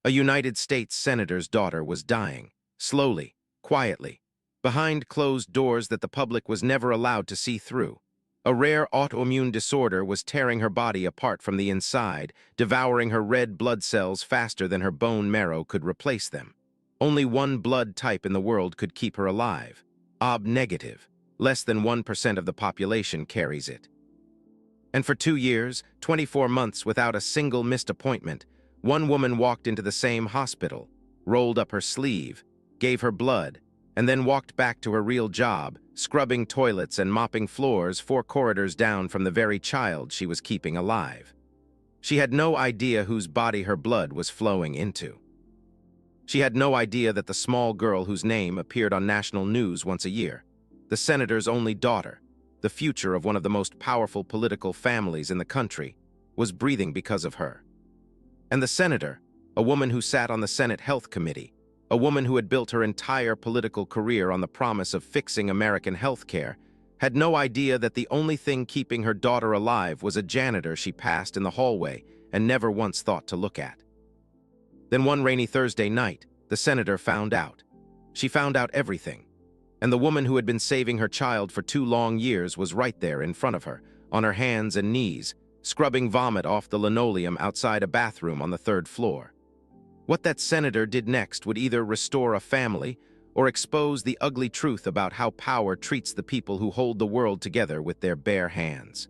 A United States senator's daughter was dying, slowly, quietly, behind closed doors that the public was never allowed to see through. A rare autoimmune disorder was tearing her body apart from the inside, devouring her red blood cells faster than her bone marrow could replace them. Only one blood type in the world could keep her alive. AB negative. Less than 1% of the population carries it. And for 2 years, 24 months without a single missed appointment, one woman walked into the same hospital, rolled up her sleeve, gave her blood, and then walked back to her real job, scrubbing toilets and mopping floors 4 corridors down from the very child she was keeping alive. She had no idea whose body her blood was flowing into. She had no idea that the small girl whose name appeared on national news once a year, the senator's only daughter, the future of one of the most powerful political families in the country, was breathing because of her. And the senator, a woman who sat on the Senate Health Committee, a woman who had built her entire political career on the promise of fixing American health care, had no idea that the only thing keeping her daughter alive was a janitor she passed in the hallway and never once thought to look at. Then one rainy Thursday night, the senator found out. She found out everything. And the woman who had been saving her child for 2 long years was right there in front of her, on her hands and knees, scrubbing vomit off the linoleum outside a bathroom on the 3rd floor. What that senator did next would either restore a family or expose the ugly truth about how power treats the people who hold the world together with their bare hands.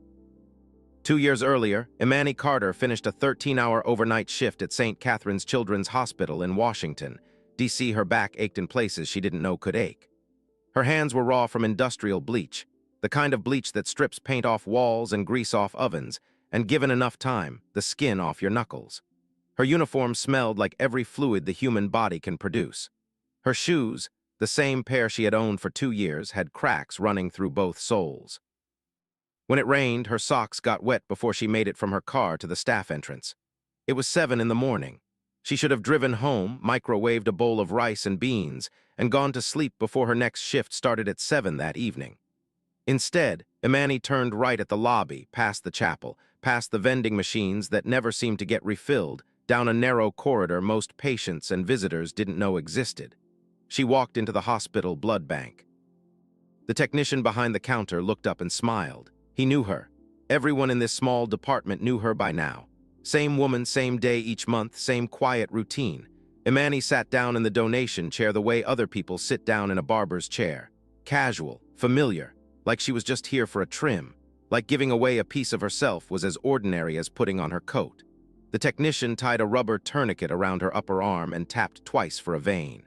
2 years earlier, Imani Carter finished a 13-hour overnight shift at St. Catherine's Children's Hospital in Washington, D.C. Her back ached in places she didn't know could ache. Her hands were raw from industrial bleach, the kind of bleach that strips paint off walls and grease off ovens, and given enough time, the skin off your knuckles. Her uniform smelled like every fluid the human body can produce. Her shoes, the same pair she had owned for 2 years, had cracks running through both soles. When it rained, her socks got wet before she made it from her car to the staff entrance. It was 7 in the morning. She should have driven home, microwaved a bowl of rice and beans, and gone to sleep before her next shift started at 7 that evening. Instead, Imani turned right at the lobby, past the chapel, past the vending machines that never seemed to get refilled, down a narrow corridor most patients and visitors didn't know existed. She walked into the hospital blood bank. The technician behind the counter looked up and smiled. He knew her. Everyone in this small department knew her by now. Same woman, same day each month, same quiet routine. Imani sat down in the donation chair the way other people sit down in a barber's chair. Casual, familiar, like she was just here for a trim, like giving away a piece of herself was as ordinary as putting on her coat. The technician tied a rubber tourniquet around her upper arm and tapped twice for a vein.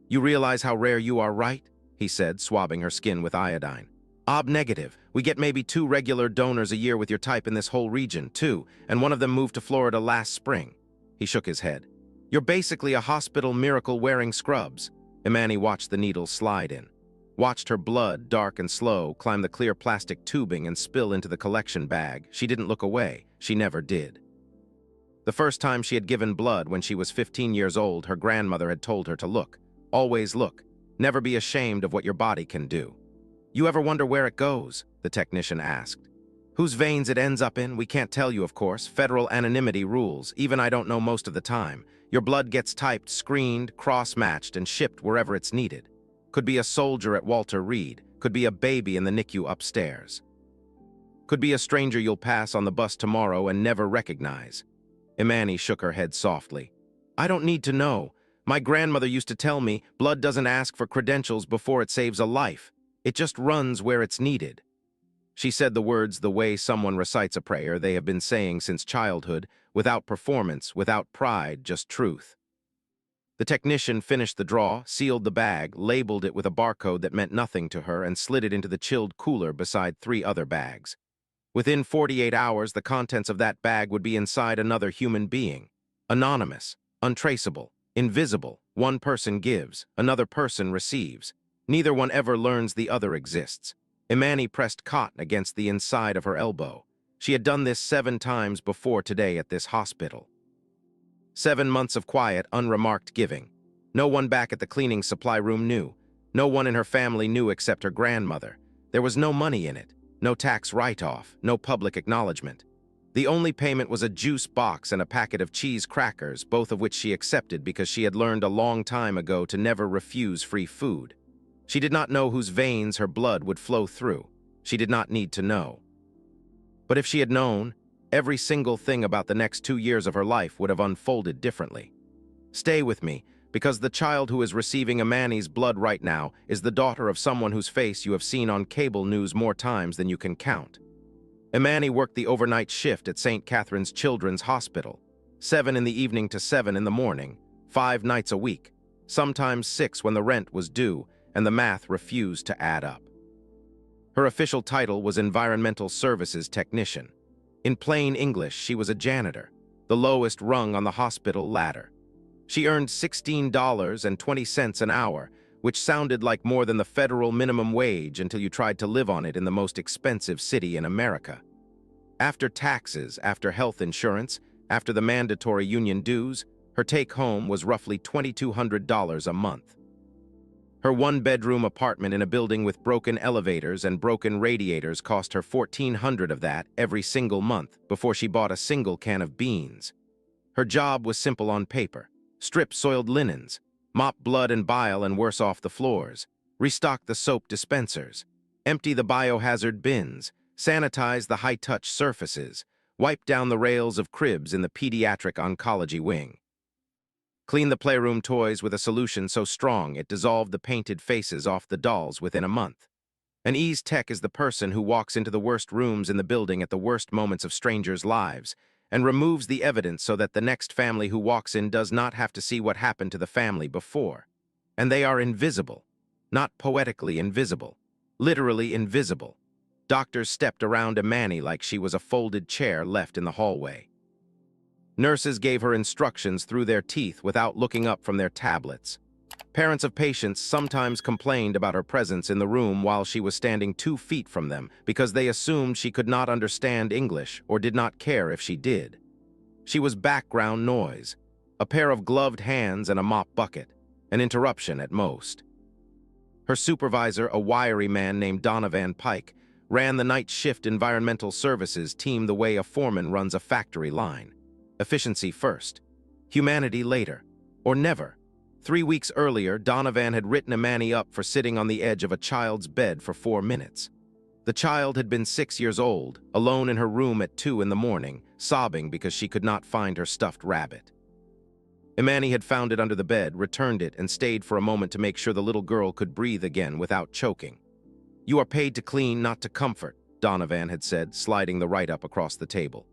"You realize how rare you are, right?" he said, swabbing her skin with iodine. "AB negative. We get maybe 2 regular donors a year with your type in this whole region, 2, and one of them moved to Florida last spring." He shook his head. "You're basically a hospital miracle wearing scrubs." Imani watched the needles slide in, watched her blood, dark and slow, climb the clear plastic tubing and spill into the collection bag. She didn't look away. She never did. The first time she had given blood when she was 15 years old, her grandmother had told her to look. Always look. Never be ashamed of what your body can do. "You ever wonder where it goes?" the technician asked. "Whose veins it ends up in, we can't tell you, of course. Federal anonymity rules. Even I don't know most of the time. Your blood gets typed, screened, cross-matched, and shipped wherever it's needed. Could be a soldier at Walter Reed. Could be a baby in the NICU upstairs. Could be a stranger you'll pass on the bus tomorrow and never recognize." Imani shook her head softly. "I don't need to know. My grandmother used to tell me blood doesn't ask for credentials before it saves a life. It just runs where it's needed." She said the words the way someone recites a prayer they have been saying since childhood, without performance, without pride, just truth. The technician finished the draw, sealed the bag, labeled it with a barcode that meant nothing to her, and slid it into the chilled cooler beside 3 other bags. Within 48 hours, the contents of that bag would be inside another human being. Anonymous, untraceable, invisible. One person gives, another person receives. Neither one ever learns the other exists. Imani pressed cotton against the inside of her elbow. She had done this 7 times before today at this hospital. 7 months of quiet, unremarked giving. No one back at the cleaning supply room knew. No one in her family knew except her grandmother. There was no money in it. No tax write-off, no public acknowledgement. The only payment was a juice box and a packet of cheese crackers, both of which she accepted because she had learned a long time ago to never refuse free food. She did not know whose veins her blood would flow through. She did not need to know. But if she had known, every single thing about the next 2 years of her life would have unfolded differently. Stay with me, because the child who is receiving Imani's blood right now is the daughter of someone whose face you have seen on cable news more times than you can count. Imani worked the overnight shift at St. Catherine's Children's Hospital, 7 in the evening to 7 in the morning, 5 nights a week, sometimes 6 when the rent was due and the math refused to add up. Her official title was Environmental Services Technician. In plain English, she was a janitor, the lowest rung on the hospital ladder. She earned $16.20 an hour, which sounded like more than the federal minimum wage until you tried to live on it in the most expensive city in America. After taxes, after health insurance, after the mandatory union dues, her take-home was roughly $2,200 a month. Her one-bedroom apartment in a building with broken elevators and broken radiators cost her $1,400 of that every single month before she bought a single can of beans. Her job was simple on paper: strip soiled linens, mop blood and bile and worse off the floors, restock the soap dispensers, empty the biohazard bins, sanitize the high-touch surfaces, wipe down the rails of cribs in the pediatric oncology wing. Clean the playroom toys with a solution so strong it dissolved the painted faces off the dolls within a month. An ease tech is the person who walks into the worst rooms in the building at the worst moments of strangers' lives and removes the evidence so that the next family who walks in does not have to see what happened to the family before. And they are invisible. Not poetically invisible. Literally invisible. Doctors stepped around Imani like she was a folded chair left in the hallway. Nurses gave her instructions through their teeth without looking up from their tablets. Parents of patients sometimes complained about her presence in the room while she was standing 2 feet from them because they assumed she could not understand English or did not care if she did. She was background noise, a pair of gloved hands and a mop bucket, an interruption at most. Her supervisor, a wiry man named Donovan Pike, ran the night shift environmental services team the way a foreman runs a factory line. Efficiency first, humanity later, or never. 3 weeks earlier, Donovan had written Imani up for sitting on the edge of a child's bed for 4 minutes. The child had been 6 years old, alone in her room at 2 in the morning, sobbing because she could not find her stuffed rabbit. Imani had found it under the bed, returned it, and stayed for a moment to make sure the little girl could breathe again without choking. "You are paid to clean, not to comfort," Donovan had said, sliding the write-up across the table.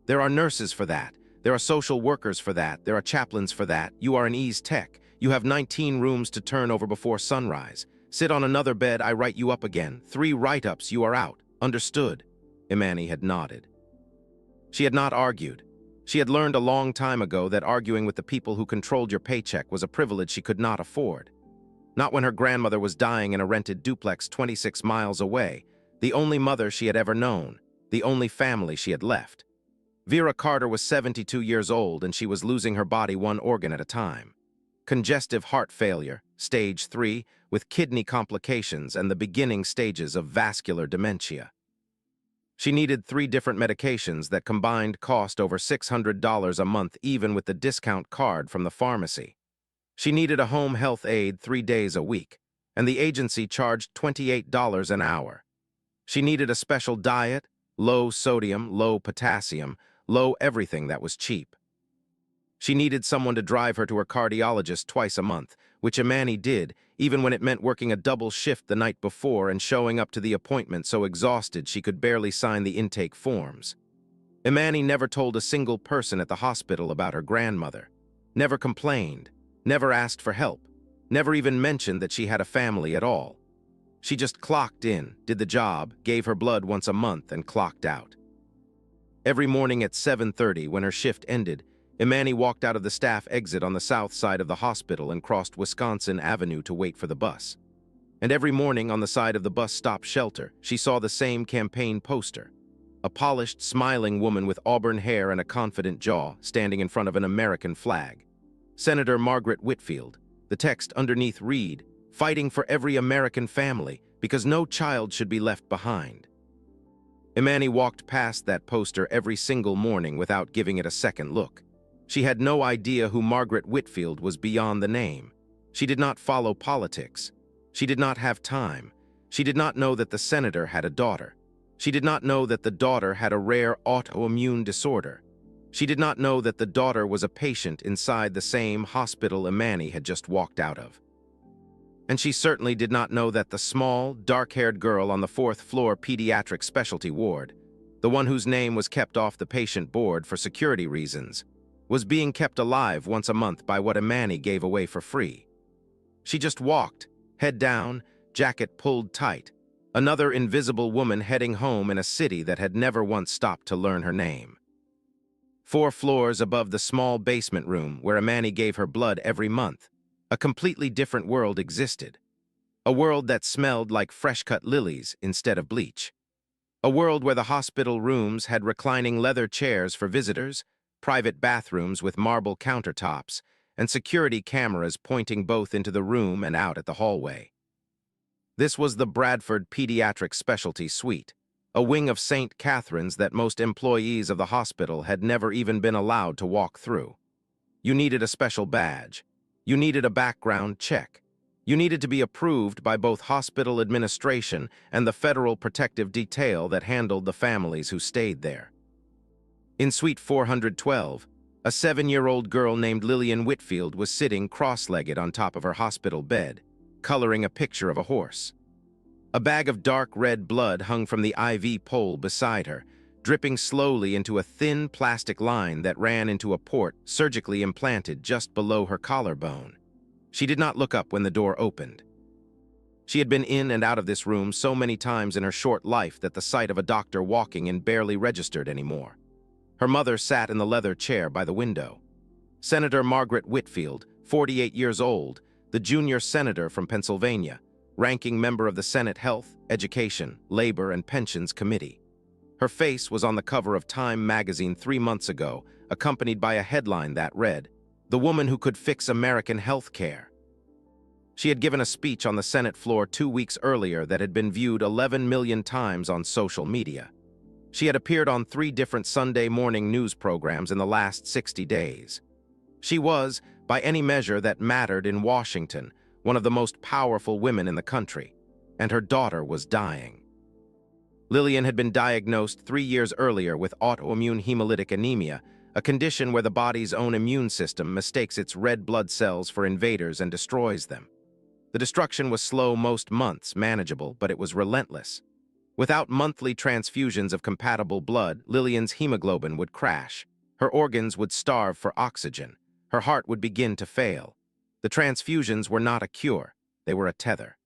"There are nurses for that. There are social workers for that. There are chaplains for that. You are an ease tech. You have 19 rooms to turn over before sunrise. Sit on another bed, I write you up again. 3 write-ups, you are out. Understood?" Imani had nodded. She had not argued. She had learned a long time ago that arguing with the people who controlled your paycheck was a privilege she could not afford. Not when her grandmother was dying in a rented duplex 26 miles away, the only mother she had ever known, the only family she had left. Vera Carter was 72 years old and she was losing her body 1 organ at a time. Congestive heart failure, stage 3, with kidney complications and the beginning stages of vascular dementia. She needed 3 different medications that combined cost over $600 a month even with the discount card from the pharmacy. She needed a home health aide 3 days a week, and the agency charged $28 an hour. She needed a special diet, low sodium, low potassium, low everything that was cheap. She needed someone to drive her to her cardiologist twice a month, which Imani did, even when it meant working a double shift the night before and showing up to the appointment so exhausted she could barely sign the intake forms. Imani never told a single person at the hospital about her grandmother, never complained, never asked for help, never even mentioned that she had a family at all. She just clocked in, did the job, gave her blood once a month, and clocked out. Every morning at 7:30, when her shift ended, Imani walked out of the staff exit on the south side of the hospital and crossed Wisconsin Avenue to wait for the bus. And every morning on the side of the bus stop shelter, she saw the same campaign poster. A polished, smiling woman with auburn hair and a confident jaw standing in front of an American flag. Senator Margaret Whitfield. The text underneath read, "Fighting for every American family, because no child should be left behind." Imani walked past that poster every single morning without giving it a second look. She had no idea who Margaret Whitfield was beyond the name. She did not follow politics. She did not have time. She did not know that the senator had a daughter. She did not know that the daughter had a rare autoimmune disorder. She did not know that the daughter was a patient inside the same hospital Imani had just walked out of. And she certainly did not know that the small, dark-haired girl on the fourth-floor pediatric specialty ward, the one whose name was kept off the patient board for security reasons, was being kept alive once a month by what Imani gave away for free. She just walked, head down, jacket pulled tight, another invisible woman heading home in a city that had never once stopped to learn her name. 4 floors above the small basement room where Imani gave her blood every month, a completely different world existed. A world that smelled like fresh-cut lilies instead of bleach. A world where the hospital rooms had reclining leather chairs for visitors, private bathrooms with marble countertops, and security cameras pointing both into the room and out at the hallway. This was the Bradford Pediatric Specialty Suite, a wing of St. Catherine's that most employees of the hospital had never even been allowed to walk through. You needed a special badge. You needed a background check. You needed to be approved by both hospital administration and the federal protective detail that handled the families who stayed there. In Suite 412, a 7-year-old girl named Lillian Whitfield was sitting cross-legged on top of her hospital bed, coloring a picture of a horse. A bag of dark red blood hung from the IV pole beside her, dripping slowly into a thin plastic line that ran into a port surgically implanted just below her collarbone. She did not look up when the door opened. She had been in and out of this room so many times in her short life that the sight of a doctor walking in barely registered anymore. Her mother sat in the leather chair by the window. Senator Margaret Whitfield, 48 years old, the junior senator from Pennsylvania, ranking member of the Senate Health, Education, Labor, and Pensions Committee. Her face was on the cover of Time magazine 3 months ago, accompanied by a headline that read, "The Woman Who Could Fix American Health Care." She had given a speech on the Senate floor 2 weeks earlier that had been viewed 11 million times on social media. She had appeared on 3 different Sunday morning news programs in the last 60 days. She was, by any measure that mattered in Washington, one of the most powerful women in the country, and her daughter was dying. Lillian had been diagnosed 3 years earlier with autoimmune hemolytic anemia, a condition where the body's own immune system mistakes its red blood cells for invaders and destroys them. The destruction was slow most months, manageable, but it was relentless. Without monthly transfusions of compatible blood, Lillian's hemoglobin would crash. Her organs would starve for oxygen. Her heart would begin to fail. The transfusions were not a cure. They were a tether.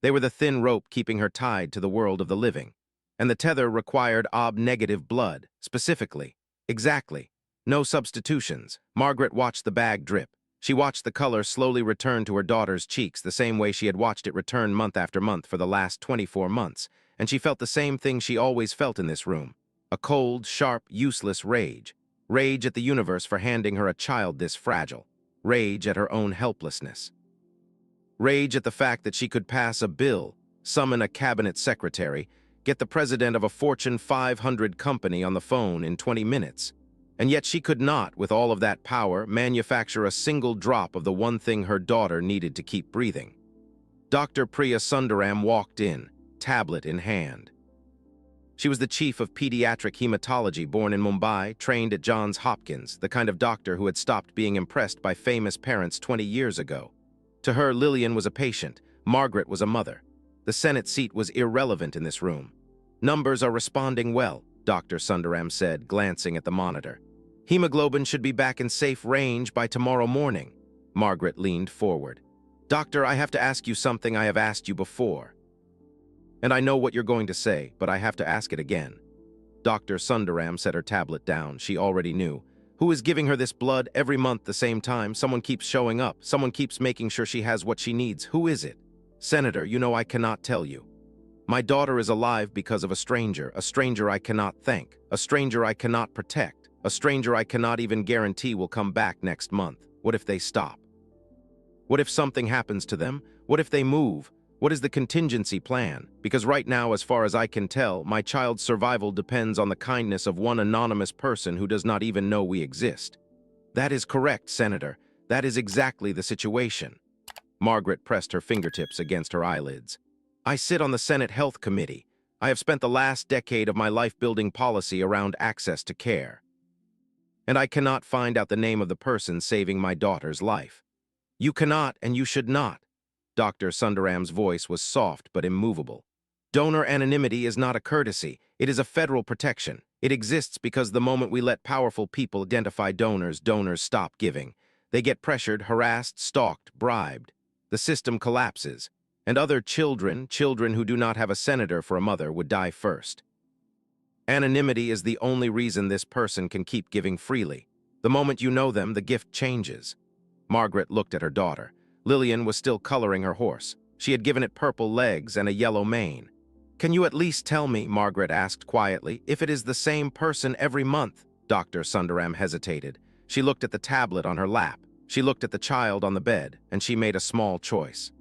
They were the thin rope keeping her tied to the world of the living. And the tether required OB-negative blood, specifically. Exactly. No substitutions. Margaret watched the bag drip. She watched the color slowly return to her daughter's cheeks the same way she had watched it return month after month for the last 24 months, and she felt the same thing she always felt in this room. A cold, sharp, useless rage. Rage at the universe for handing her a child this fragile. Rage at her own helplessness. Rage at the fact that she could pass a bill, summon a cabinet secretary, get the president of a Fortune 500 company on the phone in 20 minutes. And yet she could not, with all of that power, manufacture a single drop of the one thing her daughter needed to keep breathing. Dr. Priya Sundaram walked in, tablet in hand. She was the chief of pediatric hematology, born in Mumbai, trained at Johns Hopkins, the kind of doctor who had stopped being impressed by famous parents 20 years ago. To her, Lillian was a patient. Margaret was a mother. The Senate seat was irrelevant in this room. "Numbers are responding well," Dr. Sundaram said, glancing at the monitor. "Hemoglobin should be back in safe range by tomorrow morning." Margaret leaned forward. "Doctor, I have to ask you something I have asked you before. And I know what you're going to say, but I have to ask it again." Dr. Sundaram set her tablet down. She already knew. Who is giving her this blood every month the same time? Someone keeps showing up. Someone keeps making sure she has what she needs. Who is it? "Senator, you know I cannot tell you. My daughter is alive because of a stranger I cannot thank, a stranger I cannot protect, a stranger I cannot even guarantee will come back next month. What if they stop? What if something happens to them? What if they move? What is the contingency plan? Because right now, as far as I can tell, my child's survival depends on the kindness of one anonymous person who does not even know we exist. That is correct, Senator. That is exactly the situation. Margaret pressed her fingertips against her eyelids. I sit on the Senate Health Committee. I have spent the last decade of my life building policy around access to care. And I cannot find out the name of the person saving my daughter's life. You cannot and you should not. Dr. Sundaram's voice was soft but immovable. Donor anonymity is not a courtesy. It is a federal protection. It exists because the moment we let powerful people identify donors, donors stop giving. They get pressured, harassed, stalked, bribed. The system collapses, and other children who do not have a senator for a mother, would die first. Anonymity is the only reason this person can keep giving freely. The moment you know them, the gift changes. Margaret looked at her daughter. Lillian was still coloring her horse. She had given it purple legs and a yellow mane. Can you at least tell me, Margaret asked quietly, if it is the same person every month? Dr. Sundaram hesitated. She looked at the tablet on her lap. She looked at the child on the bed, and she made a small choice.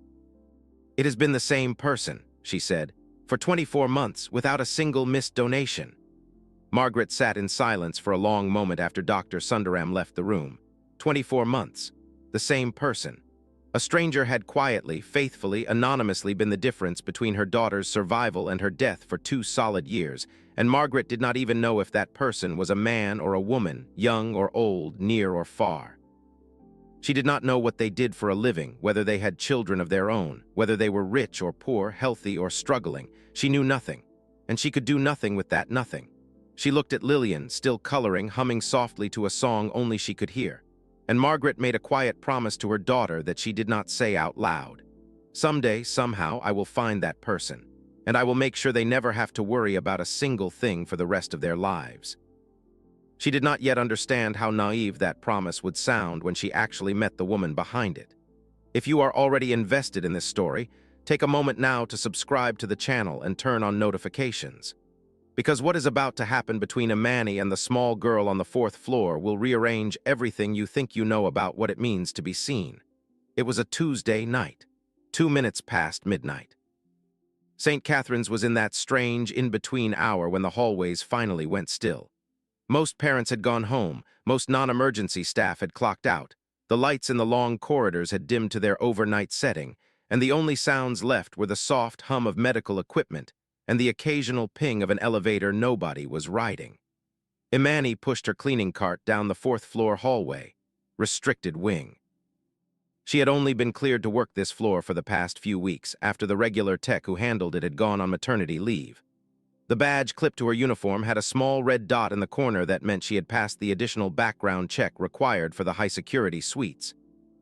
It has been the same person, she said, for 24 months without a single missed donation. Margaret sat in silence for a long moment after Dr. Sundaram left the room. 24 months. The same person. A stranger had quietly, faithfully, anonymously been the difference between her daughter's survival and her death for 2 solid years, and Margaret did not even know if that person was a man or a woman, young or old, near or far. She did not know what they did for a living, whether they had children of their own, whether they were rich or poor, healthy or struggling. She knew nothing, and she could do nothing with that nothing. She looked at Lillian, still coloring, humming softly to a song only she could hear. And Margaret made a quiet promise to her daughter that she did not say out loud. Someday, somehow, I will find that person, and I will make sure they never have to worry about a single thing for the rest of their lives. She did not yet understand how naive that promise would sound when she actually met the woman behind it. If you are already invested in this story, take a moment now to subscribe to the channel and turn on notifications. Because what is about to happen between Imani and the small girl on the 4th floor will rearrange everything you think you know about what it means to be seen. It was a Tuesday night, 2 minutes past midnight. St. Catherine's was in that strange in-between hour when the hallways finally went still. Most parents had gone home, most non-emergency staff had clocked out, the lights in the long corridors had dimmed to their overnight setting, and the only sounds left were the soft hum of medical equipment and the occasional ping of an elevator nobody was riding. Imani pushed her cleaning cart down the 4th floor hallway, restricted wing. She had only been cleared to work this floor for the past few weeks after the regular tech who handled it had gone on maternity leave. The badge clipped to her uniform had a small red dot in the corner that meant she had passed the additional background check required for the high-security suites.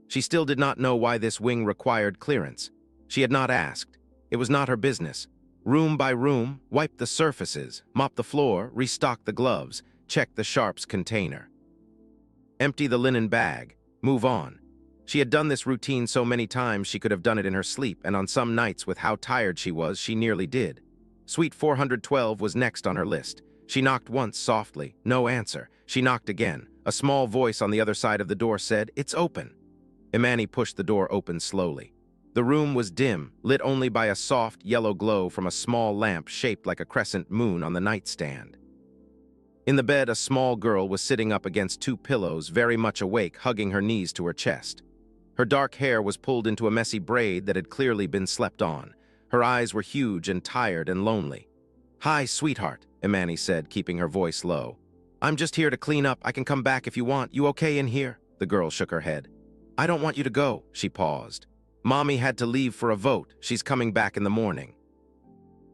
She still did not know why this wing required clearance. She had not asked. It was not her business. Room by room, wipe the surfaces, mop the floor, restock the gloves, check the sharps container. Empty the linen bag, move on. She had done this routine so many times she could have done it in her sleep, and on some nights with how tired she was, she nearly did. Suite 412 was next on her list. She knocked once softly, no answer. She knocked again. A small voice on the other side of the door said, "It's open." Imani pushed the door open slowly. The room was dim, lit only by a soft yellow glow from a small lamp shaped like a crescent moon on the nightstand. In the bed, a small girl was sitting up against 2 pillows, very much awake, hugging her knees to her chest. Her dark hair was pulled into a messy braid that had clearly been slept on. Her eyes were huge and tired and lonely. "Hi, sweetheart," Imani said, keeping her voice low. "I'm just here to clean up. I can come back if you want. You okay in here?" The girl shook her head. "I don't want you to go," she paused. "Mommy had to leave for a vote. She's coming back in the morning."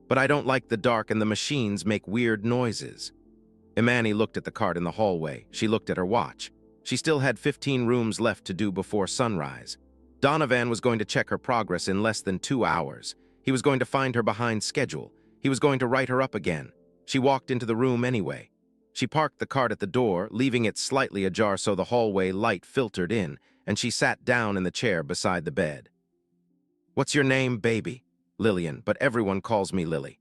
"But I don't like the dark and the machines make weird noises." Imani looked at the cart in the hallway. She looked at her watch. She still had 15 rooms left to do before sunrise. Donovan was going to check her progress in less than 2 hours. He was going to find her behind schedule. He was going to write her up again. She walked into the room anyway. She parked the cart at the door, leaving it slightly ajar so the hallway light filtered in, and she sat down in the chair beside the bed. "What's your name, baby?" "Lillian, but everyone calls me Lily."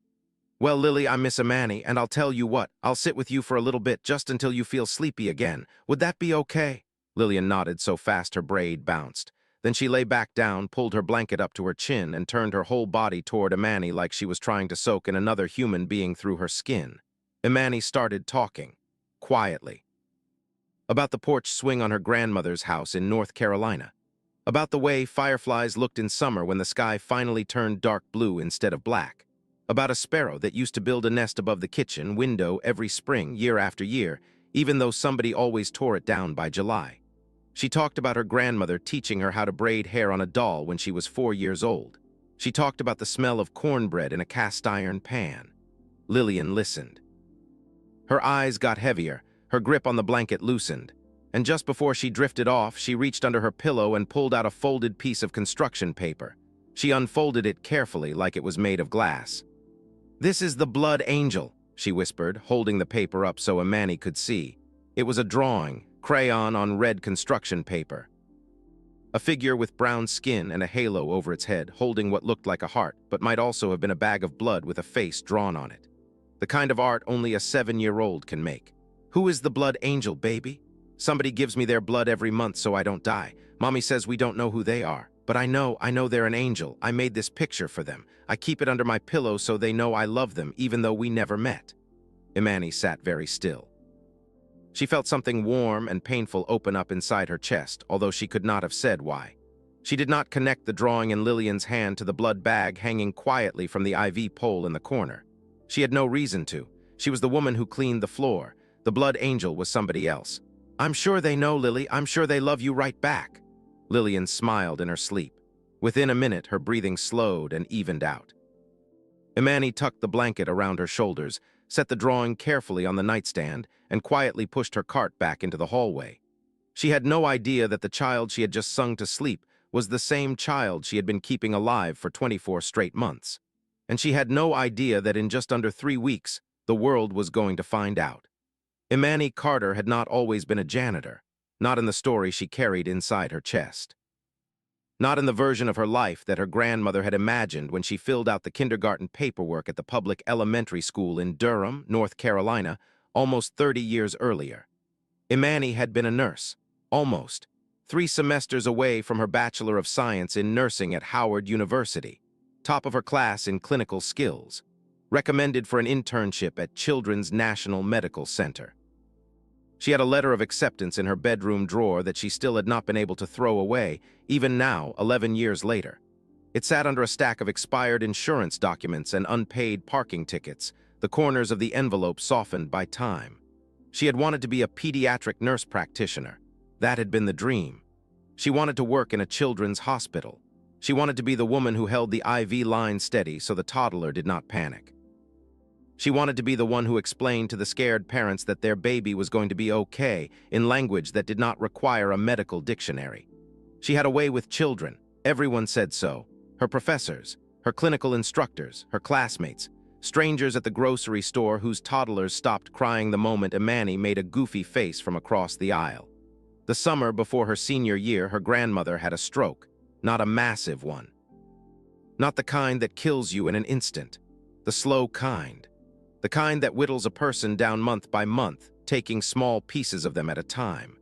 "Well, Lily, I'm Miss Imani, and I'll tell you what, I'll sit with you for a little bit just until you feel sleepy again. Would that be okay?" Lillian nodded so fast her braid bounced. Then she lay back down, pulled her blanket up to her chin, and turned her whole body toward Imani like she was trying to soak in another human being through her skin. Imani started talking, quietly, about the porch swing on her grandmother's house in North Carolina, about the way fireflies looked in summer when the sky finally turned dark blue instead of black, about a sparrow that used to build a nest above the kitchen window every spring, year after year, even though somebody always tore it down by July. She talked about her grandmother teaching her how to braid hair on a doll when she was 4 years old. She talked about the smell of cornbread in a cast-iron pan. Lillian listened. Her eyes got heavier, her grip on the blanket loosened, and just before she drifted off, she reached under her pillow and pulled out a folded piece of construction paper. She unfolded it carefully like it was made of glass. "This is the blood angel," she whispered, holding the paper up so Imani could see. It was a drawing, crayon on red construction paper. A figure with brown skin and a halo over its head, holding what looked like a heart, but might also have been a bag of blood with a face drawn on it. The kind of art only a 7-year-old can make. "Who is the blood angel, baby?" "Somebody gives me their blood every month so I don't die. Mommy says we don't know who they are. But I know they're an angel. I made this picture for them. I keep it under my pillow so they know I love them, even though we never met." Imani sat very still. She felt something warm and painful open up inside her chest, although she could not have said why. She did not connect the drawing in Lillian's hand to the blood bag hanging quietly from the IV pole in the corner. She had no reason to. She was the woman who cleaned the floor. The blood angel was somebody else. "I'm sure they know, Lily. I'm sure they love you right back." Lillian smiled in her sleep. Within a minute, her breathing slowed and evened out. Imani tucked the blanket around her shoulders, set the drawing carefully on the nightstand, and quietly pushed her cart back into the hallway. She had no idea that the child she had just sung to sleep was the same child she had been keeping alive for 24 straight months. And she had no idea that in just under 3 weeks, the world was going to find out. Imani Carter had not always been a janitor, not in the story she carried inside her chest. Not in the version of her life that her grandmother had imagined when she filled out the kindergarten paperwork at the public elementary school in Durham, North Carolina, almost 30 years earlier. Imani had been a nurse, almost, 3 semesters away from her Bachelor of Science in Nursing at Howard University, top of her class in clinical skills, recommended for an internship at Children's National Medical Center. She had a letter of acceptance in her bedroom drawer that she still had not been able to throw away, even now, 11 years later. It sat under a stack of expired insurance documents and unpaid parking tickets, the corners of the envelope softened by time. She had wanted to be a pediatric nurse practitioner. That had been the dream. She wanted to work in a children's hospital. She wanted to be the woman who held the IV line steady so the toddler did not panic. She wanted to be the one who explained to the scared parents that their baby was going to be okay in language that did not require a medical dictionary. She had a way with children. Everyone said so. Her professors, her clinical instructors, her classmates, strangers at the grocery store whose toddlers stopped crying the moment Imani made a goofy face from across the aisle. The summer before her senior year, her grandmother had a stroke, not a massive one. Not the kind that kills you in an instant, the slow kind. The kind that whittles a person down month by month, taking small pieces of them at a time.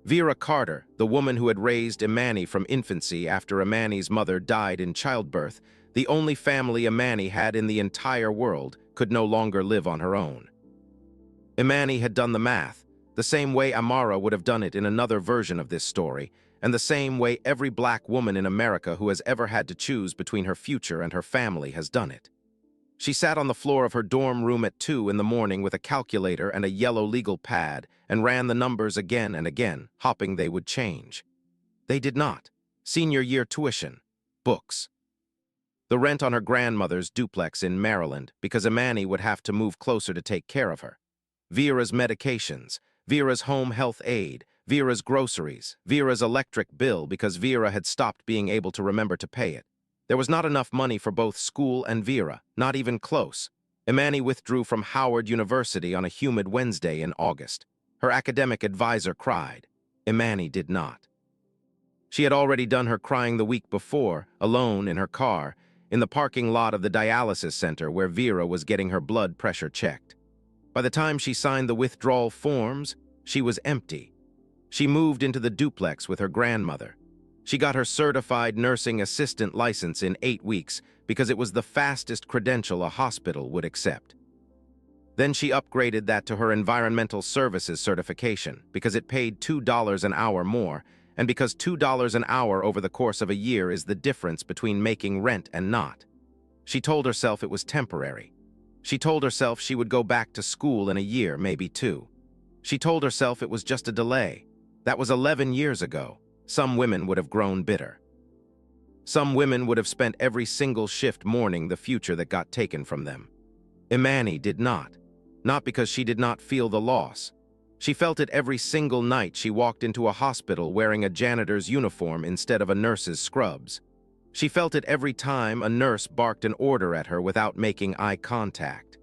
Vera Carter, the woman who had raised Imani from infancy after Imani's mother died in childbirth, the only family Imani had in the entire world, could no longer live on her own. Imani had done the math, the same way Amara would have done it in another version of this story, and the same way every black woman in America who has ever had to choose between her future and her family has done it. She sat on the floor of her dorm room at 2 in the morning with a calculator and a yellow legal pad and ran the numbers again and again, hoping they would change. They did not. Senior year tuition. Books. The rent on her grandmother's duplex in Maryland because Imani would have to move closer to take care of her. Vera's medications. Vera's home health aid. Vera's groceries. Vera's electric bill because Vera had stopped being able to remember to pay it. There was not enough money for both school and Vera, not even close. Imani withdrew from Howard University on a humid Wednesday in August. Her academic advisor cried. Imani did not. She had already done her crying the week before, alone in her car, in the parking lot of the dialysis center where Vera was getting her blood pressure checked. By the time she signed the withdrawal forms, she was empty. She moved into the duplex with her grandmother. She got her certified nursing assistant license in 8 weeks because it was the fastest credential a hospital would accept. Then she upgraded that to her environmental services certification because it paid $2 an hour more, and because $2 an hour over the course of a year is the difference between making rent and not. She told herself it was temporary. She told herself she would go back to school in a year, maybe 2. She told herself it was just a delay. That was 11 years ago. Some women would have grown bitter. Some women would have spent every single shift mourning the future that got taken from them. Imani did not. Not because she did not feel the loss. She felt it every single night she walked into a hospital wearing a janitor's uniform instead of a nurse's scrubs. She felt it every time a nurse barked an order at her without making eye contact.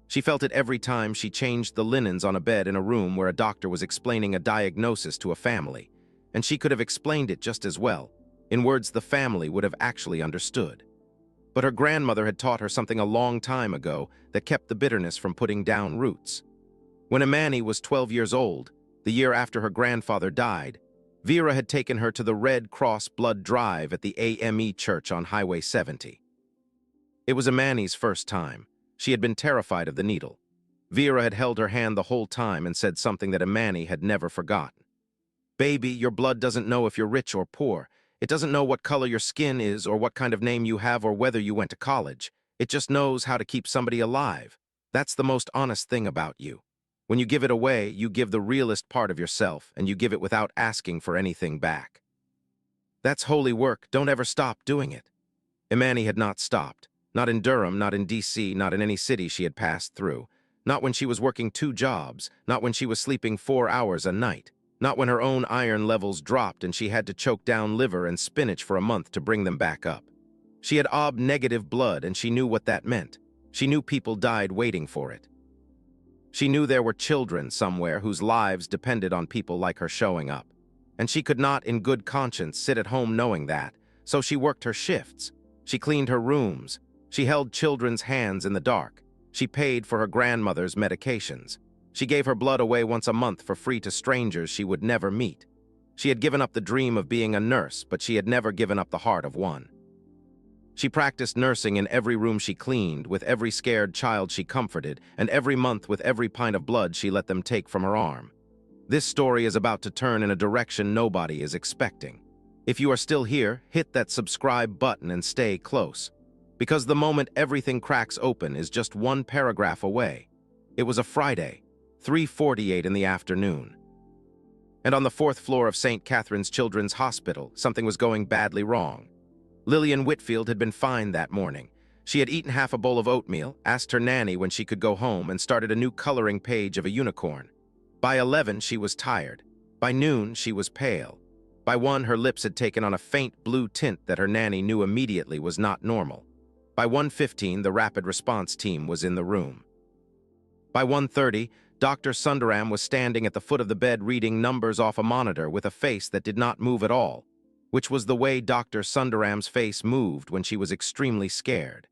She felt it every time she changed the linens on a bed in a room where a doctor was explaining a diagnosis to a family, and she could have explained it just as well, in words the family would have actually understood. But her grandmother had taught her something a long time ago that kept the bitterness from putting down roots. When Imani was 12 years old, the year after her grandfather died, Vera had taken her to the Red Cross blood drive at the AME church on Highway 70. It was Imani's first time. She had been terrified of the needle. Vera had held her hand the whole time and said something that Imani had never forgotten. "Baby, your blood doesn't know if you're rich or poor. It doesn't know what color your skin is or what kind of name you have or whether you went to college. It just knows how to keep somebody alive. That's the most honest thing about you. When you give it away, you give the realest part of yourself, and you give it without asking for anything back. That's holy work. Don't ever stop doing it." Imani had not stopped. Not in Durham, not in DC, not in any city she had passed through. Not when she was working 2 jobs, not when she was sleeping 4 hours a night. Not when her own iron levels dropped and she had to choke down liver and spinach for a month to bring them back up. She had OB-negative blood, and she knew what that meant. She knew people died waiting for it. She knew there were children somewhere whose lives depended on people like her showing up. And she could not, in good conscience, sit at home knowing that, so she worked her shifts. She cleaned her rooms. She held children's hands in the dark. She paid for her grandmother's medications. She gave her blood away once a month for free to strangers she would never meet. She had given up the dream of being a nurse, but she had never given up the heart of one. She practiced nursing in every room she cleaned, with every scared child she comforted, and every month with every pint of blood she let them take from her arm. This story is about to turn in a direction nobody is expecting. If you are still here, hit that subscribe button and stay close, because the moment everything cracks open is just one paragraph away. It was a Friday, 3:48 in the afternoon. And on the 4th floor of St. Catherine's Children's Hospital, something was going badly wrong. Lillian Whitfield had been fine that morning. She had eaten half a bowl of oatmeal, asked her nanny when she could go home, and started a new coloring page of a unicorn. By 11, she was tired. By noon, she was pale. By 1, her lips had taken on a faint blue tint that her nanny knew immediately was not normal. By 1:15, the rapid response team was in the room. By 1:30, Dr. Sundaram was standing at the foot of the bed reading numbers off a monitor with a face that did not move at all, which was the way Dr. Sundaram's face moved when she was extremely scared.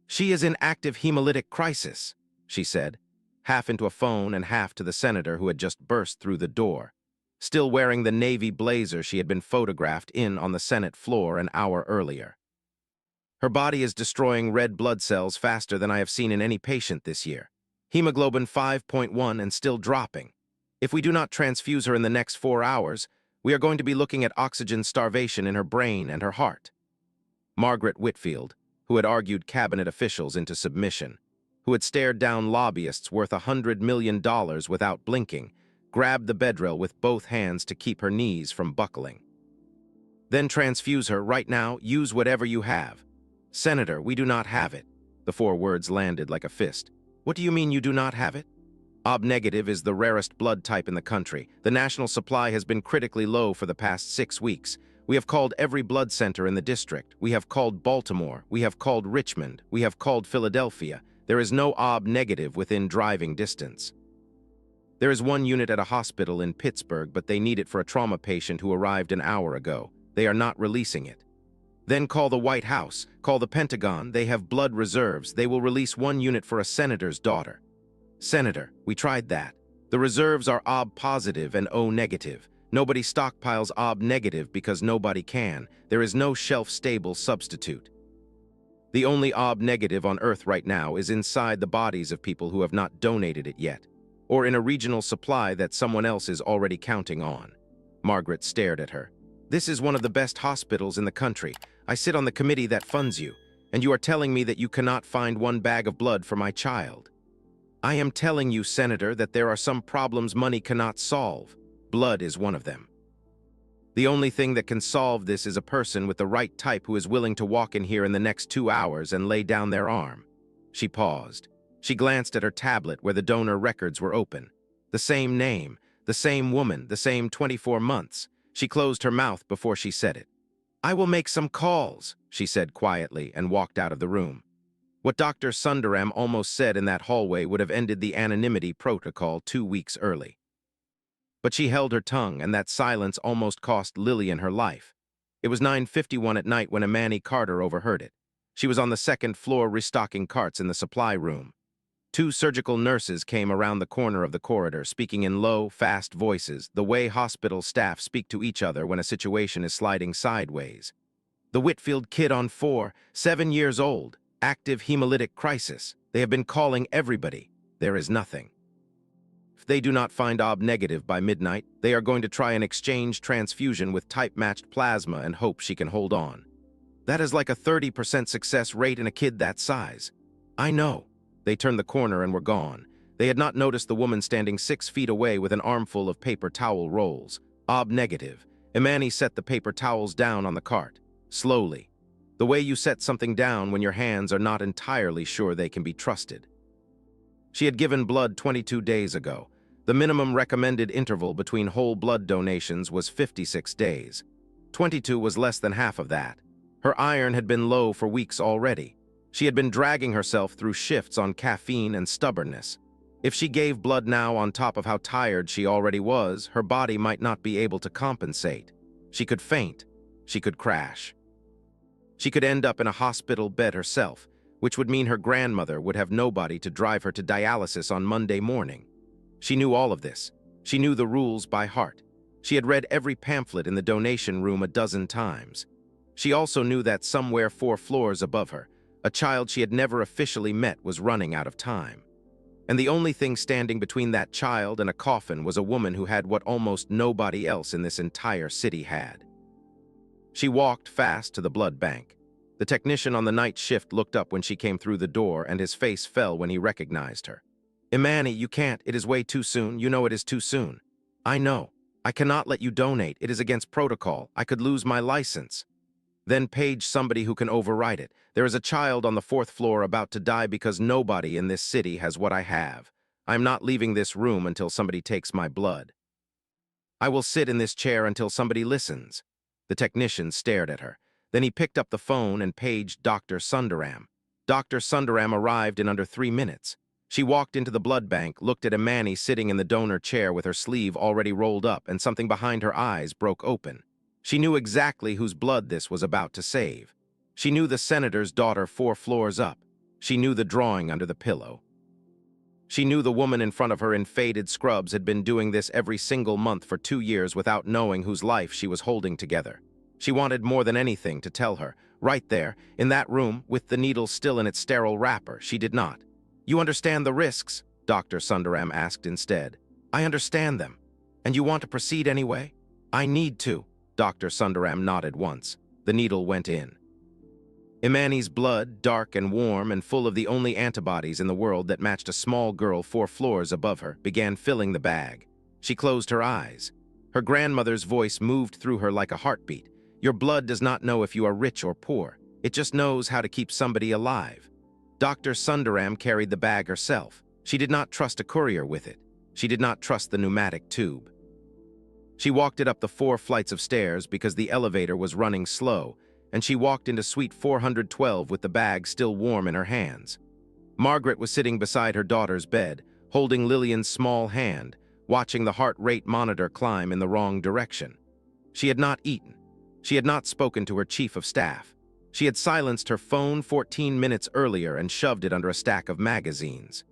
"She is in active hemolytic crisis," she said, half into a phone and half to the senator who had just burst through the door, still wearing the navy blazer she had been photographed in on the Senate floor an hour earlier. "Her body is destroying red blood cells faster than I have seen in any patient this year. Hemoglobin 5.1 and still dropping. If we do not transfuse her in the next 4 hours, we are going to be looking at oxygen starvation in her brain and her heart." Margaret Whitfield, who had argued cabinet officials into submission, who had stared down lobbyists worth $100 million without blinking, grabbed the bedrail with both hands to keep her knees from buckling. "Then transfuse her right now. Use whatever you have." "Senator, we do not have it." The 4 words landed like a fist. "What do you mean you do not have it?" "OB-negative is the rarest blood type in the country. The national supply has been critically low for the past 6 weeks. We have called every blood center in the district. We have called Baltimore. We have called Richmond. We have called Philadelphia. There is no OB-negative within driving distance. There is 1 unit at a hospital in Pittsburgh, but they need it for a trauma patient who arrived an hour ago. They are not releasing it." "Then call the White House. Call the Pentagon. They have blood reserves. They will release 1 unit for a senator's daughter." "Senator, we tried that. The reserves are OB positive and O negative. Nobody stockpiles OB-negative because nobody can. There is no shelf-stable substitute. The only OB-negative on Earth right now is inside the bodies of people who have not donated it yet, or in a regional supply that someone else is already counting on. Margaret stared at her. This is one of the best hospitals in the country. I sit on the committee that funds you, and you are telling me that you cannot find one bag of blood for my child. I am telling you, Senator, that there are some problems money cannot solve. Blood is one of them. The only thing that can solve this is a person with the right type who is willing to walk in here in the next 2 hours and lay down their arm. She paused. She glanced at her tablet where the donor records were open. The same name, the same woman, the same 24 months. She closed her mouth before she said it. I will make some calls, she said quietly and walked out of the room. What Dr. Sundaram almost said in that hallway would have ended the anonymity protocol 2 weeks early. But she held her tongue, and that silence almost cost Lillian her life. It was 9:51 at night when Imani Carter overheard it. She was on the second floor restocking carts in the supply room. 2 surgical nurses came around the corner of the corridor, speaking in low, fast voices, the way hospital staff speak to each other when a situation is sliding sideways. The Whitfield kid on 4, 7 years old, active hemolytic crisis. They have been calling everybody. There is nothing. If they do not find OB-negative by midnight, they are going to try an exchange transfusion with type-matched plasma and hope she can hold on. That is like a 30% success rate in a kid that size. I know. They turned the corner and were gone. They had not noticed the woman standing 6 feet away with an armful of paper towel rolls. OB-negative. Imani set the paper towels down on the cart. Slowly. The way you set something down when your hands are not entirely sure they can be trusted. She had given blood 22 days ago. The minimum recommended interval between whole blood donations was 56 days. 22 was less than half of that. Her iron had been low for weeks already. She had been dragging herself through shifts on caffeine and stubbornness. If she gave blood now on top of how tired she already was, her body might not be able to compensate. She could faint. She could crash. She could end up in a hospital bed herself, which would mean her grandmother would have nobody to drive her to dialysis on Monday morning. She knew all of this. She knew the rules by heart. She had read every pamphlet in the donation room a dozen times. She also knew that somewhere 4 floors above her, a child she had never officially met was running out of time. And the only thing standing between that child and a coffin was a woman who had what almost nobody else in this entire city had. She walked fast to the blood bank. The technician on the night shift looked up when she came through the door, and his face fell when he recognized her. Imani, you can't. It is way too soon. You know it is too soon. I know. I cannot let you donate. It is against protocol. I could lose my license. Then page somebody who can override it. There is a child on the 4th floor about to die because nobody in this city has what I have. I am not leaving this room until somebody takes my blood. I will sit in this chair until somebody listens. The technician stared at her. Then he picked up the phone and paged Dr. Sundaram. Dr. Sundaram arrived in under 3 minutes. She walked into the blood bank, looked at Imani sitting in the donor chair with her sleeve already rolled up, and something behind her eyes broke open. She knew exactly whose blood this was about to save. She knew the senator's daughter 4 floors up. She knew the drawing under the pillow. She knew the woman in front of her in faded scrubs had been doing this every single month for 2 years without knowing whose life she was holding together. She wanted more than anything to tell her, right there, in that room, with the needle still in its sterile wrapper. She did not. You understand the risks? Dr. Sundaram asked instead. I understand them. And you want to proceed anyway? I need to. Dr. Sundaram nodded once. The needle went in. Imani's blood, dark and warm and full of the only antibodies in the world that matched a small girl 4 floors above her, began filling the bag. She closed her eyes. Her grandmother's voice moved through her like a heartbeat. Your blood does not know if you are rich or poor. It just knows how to keep somebody alive. Dr. Sundaram carried the bag herself. She did not trust a courier with it. She did not trust the pneumatic tube. She walked it up the 4 flights of stairs because the elevator was running slow, and she walked into suite 412 with the bag still warm in her hands. Margaret was sitting beside her daughter's bed, holding Lillian's small hand, watching the heart rate monitor climb in the wrong direction. She had not eaten. She had not spoken to her chief of staff. She had silenced her phone 14 minutes earlier and shoved it under a stack of magazines.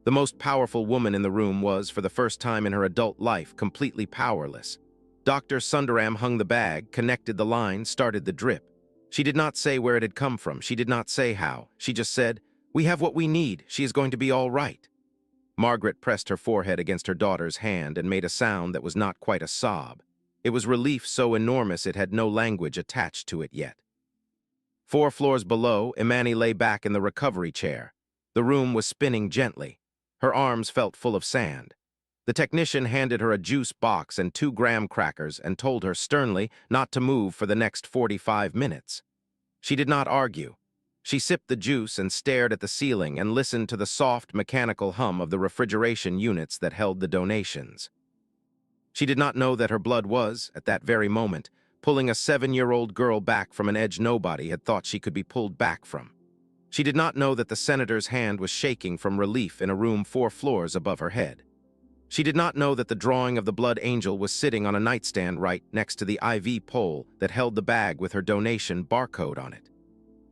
The most powerful woman in the room was, for the first time in her adult life, completely powerless. Dr. Sundaram hung the bag, connected the line, started the drip. She did not say where it had come from. She did not say how. She just said, "We have what we need. She is going to be all right." Margaret pressed her forehead against her daughter's hand and made a sound that was not quite a sob. It was relief so enormous it had no language attached to it yet. 4 floors below, Imani lay back in the recovery chair. The room was spinning gently. Her arms felt full of sand. The technician handed her a juice box and 2 graham crackers and told her sternly not to move for the next 45 minutes. She did not argue. She sipped the juice and stared at the ceiling and listened to the soft mechanical hum of the refrigeration units that held the donations. She did not know that her blood was, at that very moment, pulling a 7-year-old girl back from an edge nobody had thought she could be pulled back from. She did not know that the senator's hand was shaking from relief in a room 4 floors above her head. She did not know that the drawing of the blood angel was sitting on a nightstand right next to the IV pole that held the bag with her donation barcode on it.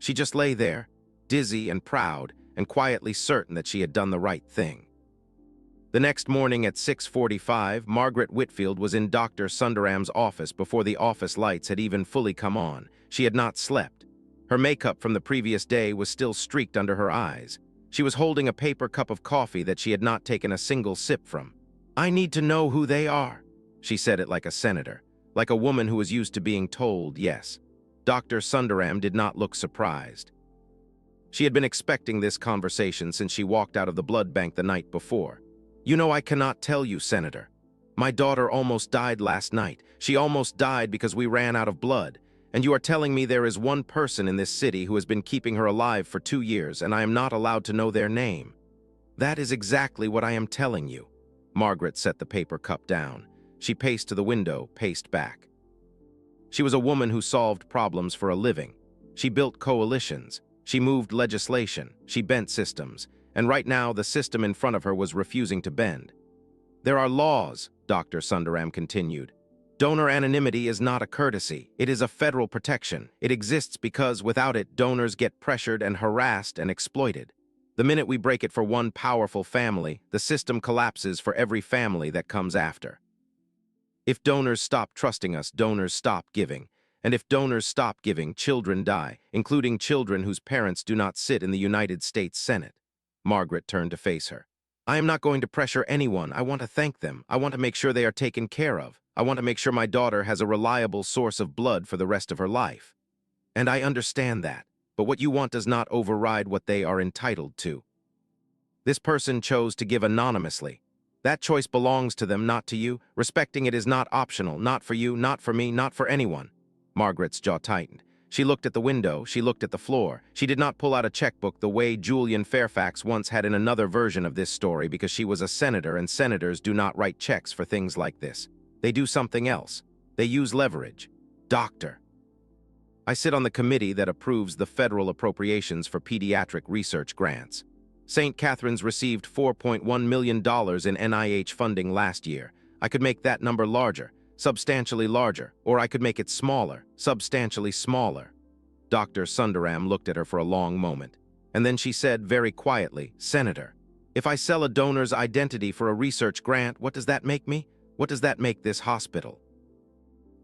She just lay there, dizzy and proud, and quietly certain that she had done the right thing. The next morning at 6:45, Margaret Whitfield was in Dr. Sundaram's office before the office lights had even fully come on. She had not slept. Her makeup from the previous day was still streaked under her eyes. She was holding a paper cup of coffee that she had not taken a single sip from. "I need to know who they are." She said it like a senator, like a woman who was used to being told yes. Dr. Sundaram did not look surprised. She had been expecting this conversation since she walked out of the blood bank the night before. "You know, I cannot tell you, Senator. My daughter almost died last night. She almost died because we ran out of blood. And you are telling me there is one person in this city who has been keeping her alive for 2 years, and I am not allowed to know their name." "That is exactly what I am telling you." Margaret set the paper cup down. She paced to the window, paced back. She was a woman who solved problems for a living. She built coalitions. She moved legislation. She bent systems. And right now, the system in front of her was refusing to bend. "There are laws," Dr. Sundaram continued. "Donor anonymity is not a courtesy. It is a federal protection. It exists because, without it, donors get pressured and harassed and exploited. The minute we break it for one powerful family, the system collapses for every family that comes after. If donors stop trusting us, donors stop giving. And if donors stop giving, children die, including children whose parents do not sit in the United States Senate." Margaret turned to face her. "I am not going to pressure anyone. I want to thank them. I want to make sure they are taken care of. I want to make sure my daughter has a reliable source of blood for the rest of her life. And I understand that, but what you want does not override what they are entitled to. This person chose to give anonymously. That choice belongs to them, not to you. Respecting it is not optional, not for you, not for me, not for anyone." Margaret's jaw tightened. She looked at the window, she looked at the floor. She did not pull out a checkbook the way Julian Fairfax once had in another version of this story because she was a senator, and senators do not write checks for things like this. They do something else. They use leverage. "Doctor, I sit on the committee that approves the federal appropriations for pediatric research grants. St. Catherine's received $4.1 million in NIH funding last year. I could make that number larger, substantially larger, or I could make it smaller, substantially smaller." Dr. Sundaram looked at her for a long moment, and then she said very quietly, "Senator, if I sell a donor's identity for a research grant, what does that make me? What does that make this hospital?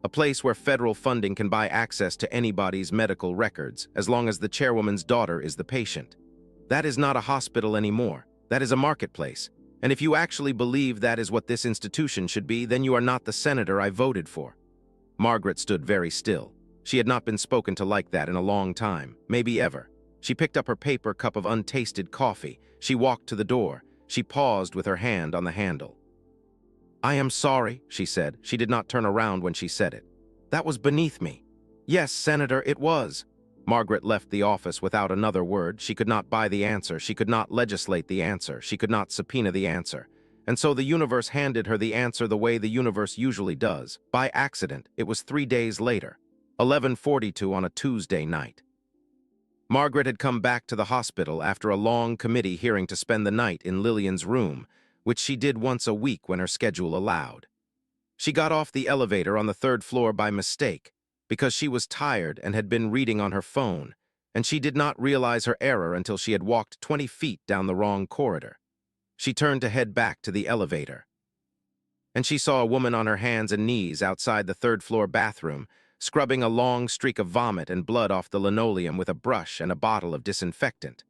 A place where federal funding can buy access to anybody's medical records, as long as the chairwoman's daughter is the patient. That is not a hospital anymore. That is a marketplace. And if you actually believe that is what this institution should be, then you are not the senator I voted for." Margaret stood very still. She had not been spoken to like that in a long time, maybe ever. She picked up her paper cup of untasted coffee. She walked to the door. She paused with her hand on the handle. "I am sorry," she said. She did not turn around when she said it. "That was beneath me." "Yes, Senator, it was." Margaret left the office without another word. She could not buy the answer. She could not legislate the answer. She could not subpoena the answer. And so the universe handed her the answer the way the universe usually does. By accident, it was 3 days later, 11:42 on a Tuesday night. Margaret had come back to the hospital after a long committee hearing to spend the night in Lillian's room, which she did once a week when her schedule allowed. She got off the elevator on the 3rd floor by mistake, because she was tired and had been reading on her phone, and she did not realize her error until she had walked 20 feet down the wrong corridor. She turned to head back to the elevator, and she saw a woman on her hands and knees outside the third-floor bathroom, scrubbing a long streak of vomit and blood off the linoleum with a brush and a bottle of disinfectant.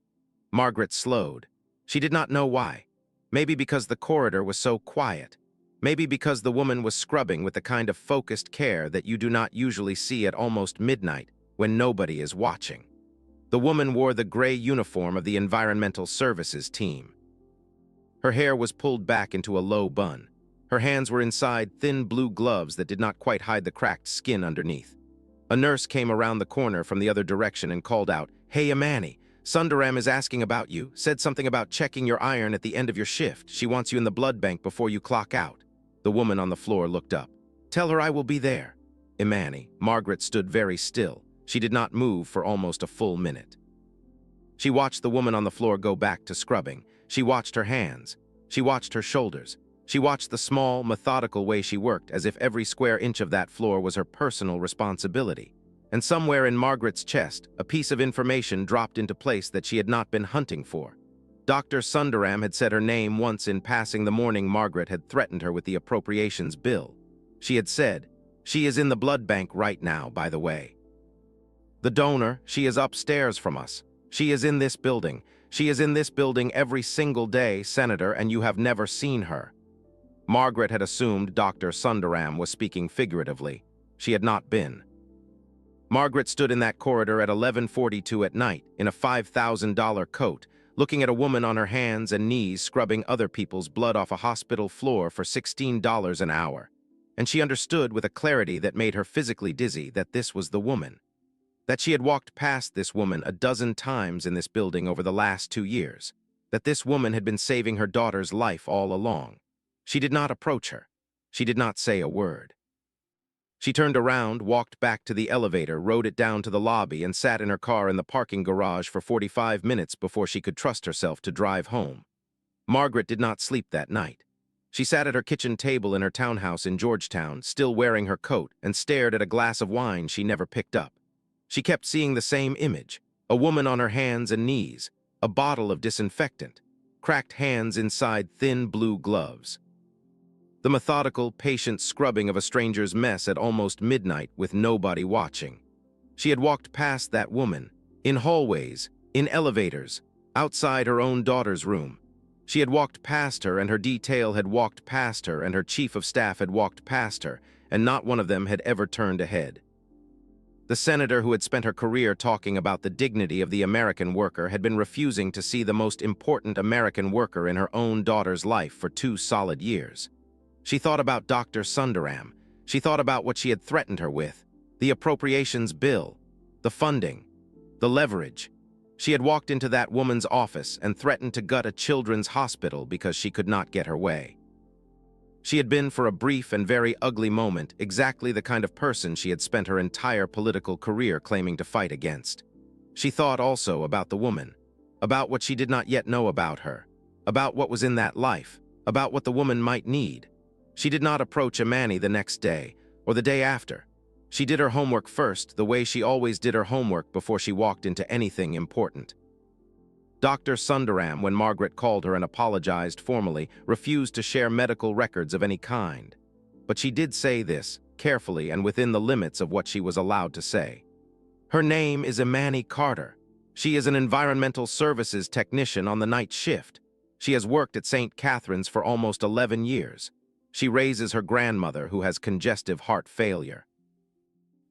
Margaret slowed. She did not know why. Maybe because the corridor was so quiet. Maybe because the woman was scrubbing with the kind of focused care that you do not usually see at almost midnight when nobody is watching. The woman wore the gray uniform of the Environmental Services team. Her hair was pulled back into a low bun. Her hands were inside thin blue gloves that did not quite hide the cracked skin underneath. A nurse came around the corner from the other direction and called out, "Hey, Imani, Sundaram is asking about you, said something about checking your iron at the end of your shift. She wants you in the blood bank before you clock out." The woman on the floor looked up. "Tell her I will be there." Imani, Margaret stood very still. She did not move for almost a full minute. She watched the woman on the floor go back to scrubbing. She watched her hands. She watched her shoulders. She watched the small, methodical way she worked, as if every square inch of that floor was her personal responsibility. And somewhere in Margaret's chest, a piece of information dropped into place that she had not been hunting for. Dr. Sundaram had said her name once in passing the morning Margaret had threatened her with the appropriations bill. She had said, "She is in the blood bank right now, by the way. The donor, she is upstairs from us. She is in this building. She is in this building every single day, Senator, and you have never seen her." Margaret had assumed Dr. Sundaram was speaking figuratively. She had not been. Margaret stood in that corridor at 11:42 at night, in a $5,000 coat, looking at a woman on her hands and knees scrubbing other people's blood off a hospital floor for $16 an hour. And she understood with a clarity that made her physically dizzy that this was the woman. That she had walked past this woman a dozen times in this building over the last 2 years. That this woman had been saving her daughter's life all along. She did not approach her. She did not say a word. She turned around, walked back to the elevator, rode it down to the lobby, and sat in her car in the parking garage for 45 minutes before she could trust herself to drive home. Margaret did not sleep that night. She sat at her kitchen table in her townhouse in Georgetown, still wearing her coat, and stared at a glass of wine she never picked up. She kept seeing the same image, a woman on her hands and knees, a bottle of disinfectant, cracked hands inside thin blue gloves. The methodical, patient scrubbing of a stranger's mess at almost midnight with nobody watching. She had walked past that woman, in hallways, in elevators, outside her own daughter's room. She had walked past her, and her detail had walked past her, and her chief of staff had walked past her, and not one of them had ever turned ahead. The senator who had spent her career talking about the dignity of the American worker had been refusing to see the most important American worker in her own daughter's life for 2 solid years. She thought about Dr. Sundaram. She thought about what she had threatened her with, the appropriations bill, the funding, the leverage. She had walked into that woman's office and threatened to gut a children's hospital because she could not get her way. She had been, for a brief and very ugly moment, exactly the kind of person she had spent her entire political career claiming to fight against. She thought also about the woman, about what she did not yet know about her, about what was in that life, about what the woman might need. She did not approach Imani the next day, or the day after. She did her homework first, the way she always did her homework before she walked into anything important. Dr. Sundaram, when Margaret called her and apologized formally, refused to share medical records of any kind. But she did say this, carefully and within the limits of what she was allowed to say. Her name is Imani Carter. She is an environmental services technician on the night shift. She has worked at St. Catherine's for almost 11 years. She raises her grandmother, who has congestive heart failure.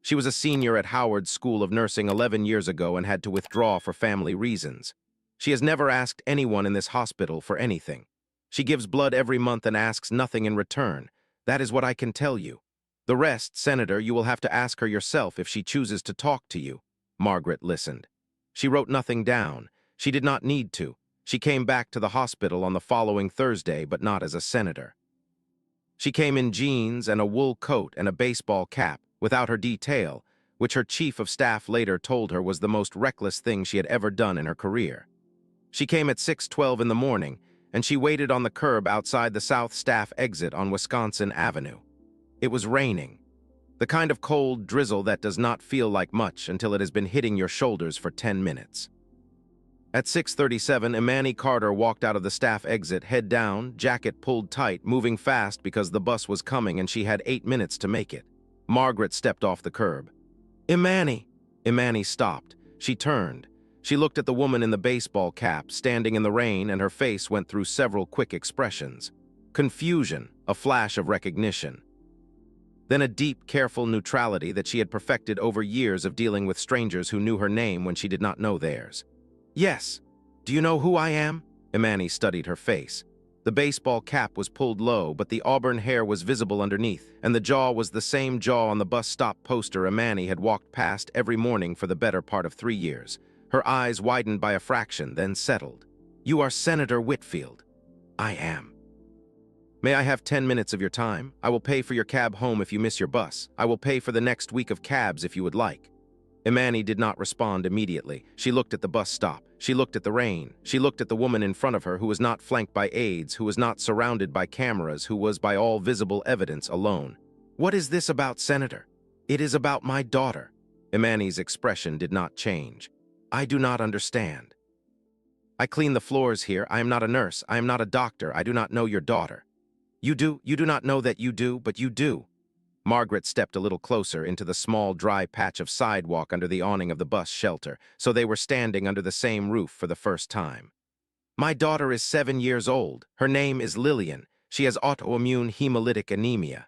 She was a senior at Howard School of Nursing 11 years ago and had to withdraw for family reasons. She has never asked anyone in this hospital for anything. She gives blood every month and asks nothing in return. That is what I can tell you. The rest, Senator, you will have to ask her yourself if she chooses to talk to you. Margaret listened. She wrote nothing down. She did not need to. She came back to the hospital on the following Thursday, but not as a senator. She came in jeans and a wool coat and a baseball cap, without her detail, which her chief of staff later told her was the most reckless thing she had ever done in her career. She came at 6:12 in the morning, and she waited on the curb outside the South Staff exit on Wisconsin Avenue. It was raining, the kind of cold drizzle that does not feel like much until it has been hitting your shoulders for 10 minutes. At 6:37, Imani Carter walked out of the staff exit, head down, jacket pulled tight, moving fast because the bus was coming and she had 8 minutes to make it. Margaret stepped off the curb. Imani! Imani stopped. She turned. She looked at the woman in the baseball cap, standing in the rain, and her face went through several quick expressions. Confusion, a flash of recognition. Then a deep, careful neutrality that she had perfected over years of dealing with strangers who knew her name when she did not know theirs. Yes. Do you know who I am? Imani studied her face. The baseball cap was pulled low, but the auburn hair was visible underneath, and the jaw was the same jaw on the bus stop poster Imani had walked past every morning for the better part of 3 years. Her eyes widened by a fraction, then settled. You are Senator Whitfield. I am. May I have 10 minutes of your time? I will pay for your cab home if you miss your bus. I will pay for the next week of cabs if you would like. Imani did not respond immediately. She looked at the bus stop. She looked at the rain. She looked at the woman in front of her who was not flanked by aides, who was not surrounded by cameras, who was by all visible evidence alone. What is this about, Senator? It is about my daughter. Imani's expression did not change. I do not understand. I clean the floors here. I am not a nurse. I am not a doctor. I do not know your daughter. You do not know that you do, but you do. Margaret stepped a little closer into the small, dry patch of sidewalk under the awning of the bus shelter, so they were standing under the same roof for the first time. My daughter is 7 years old. Her name is Lillian. She has autoimmune hemolytic anemia.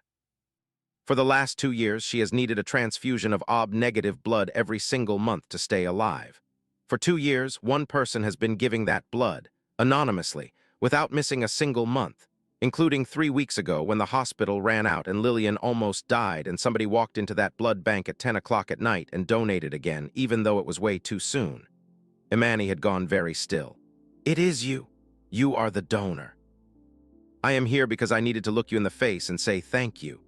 For the last 2 years, she has needed a transfusion of OB-negative blood every single month to stay alive. For 2 years, one person has been giving that blood, anonymously, without missing a single month, including 3 weeks ago when the hospital ran out and Lillian almost died and somebody walked into that blood bank at 10 o'clock at night and donated again, even though it was way too soon. Imani had gone very still. It is you. You are the donor. I am here because I needed to look you in the face and say thank you.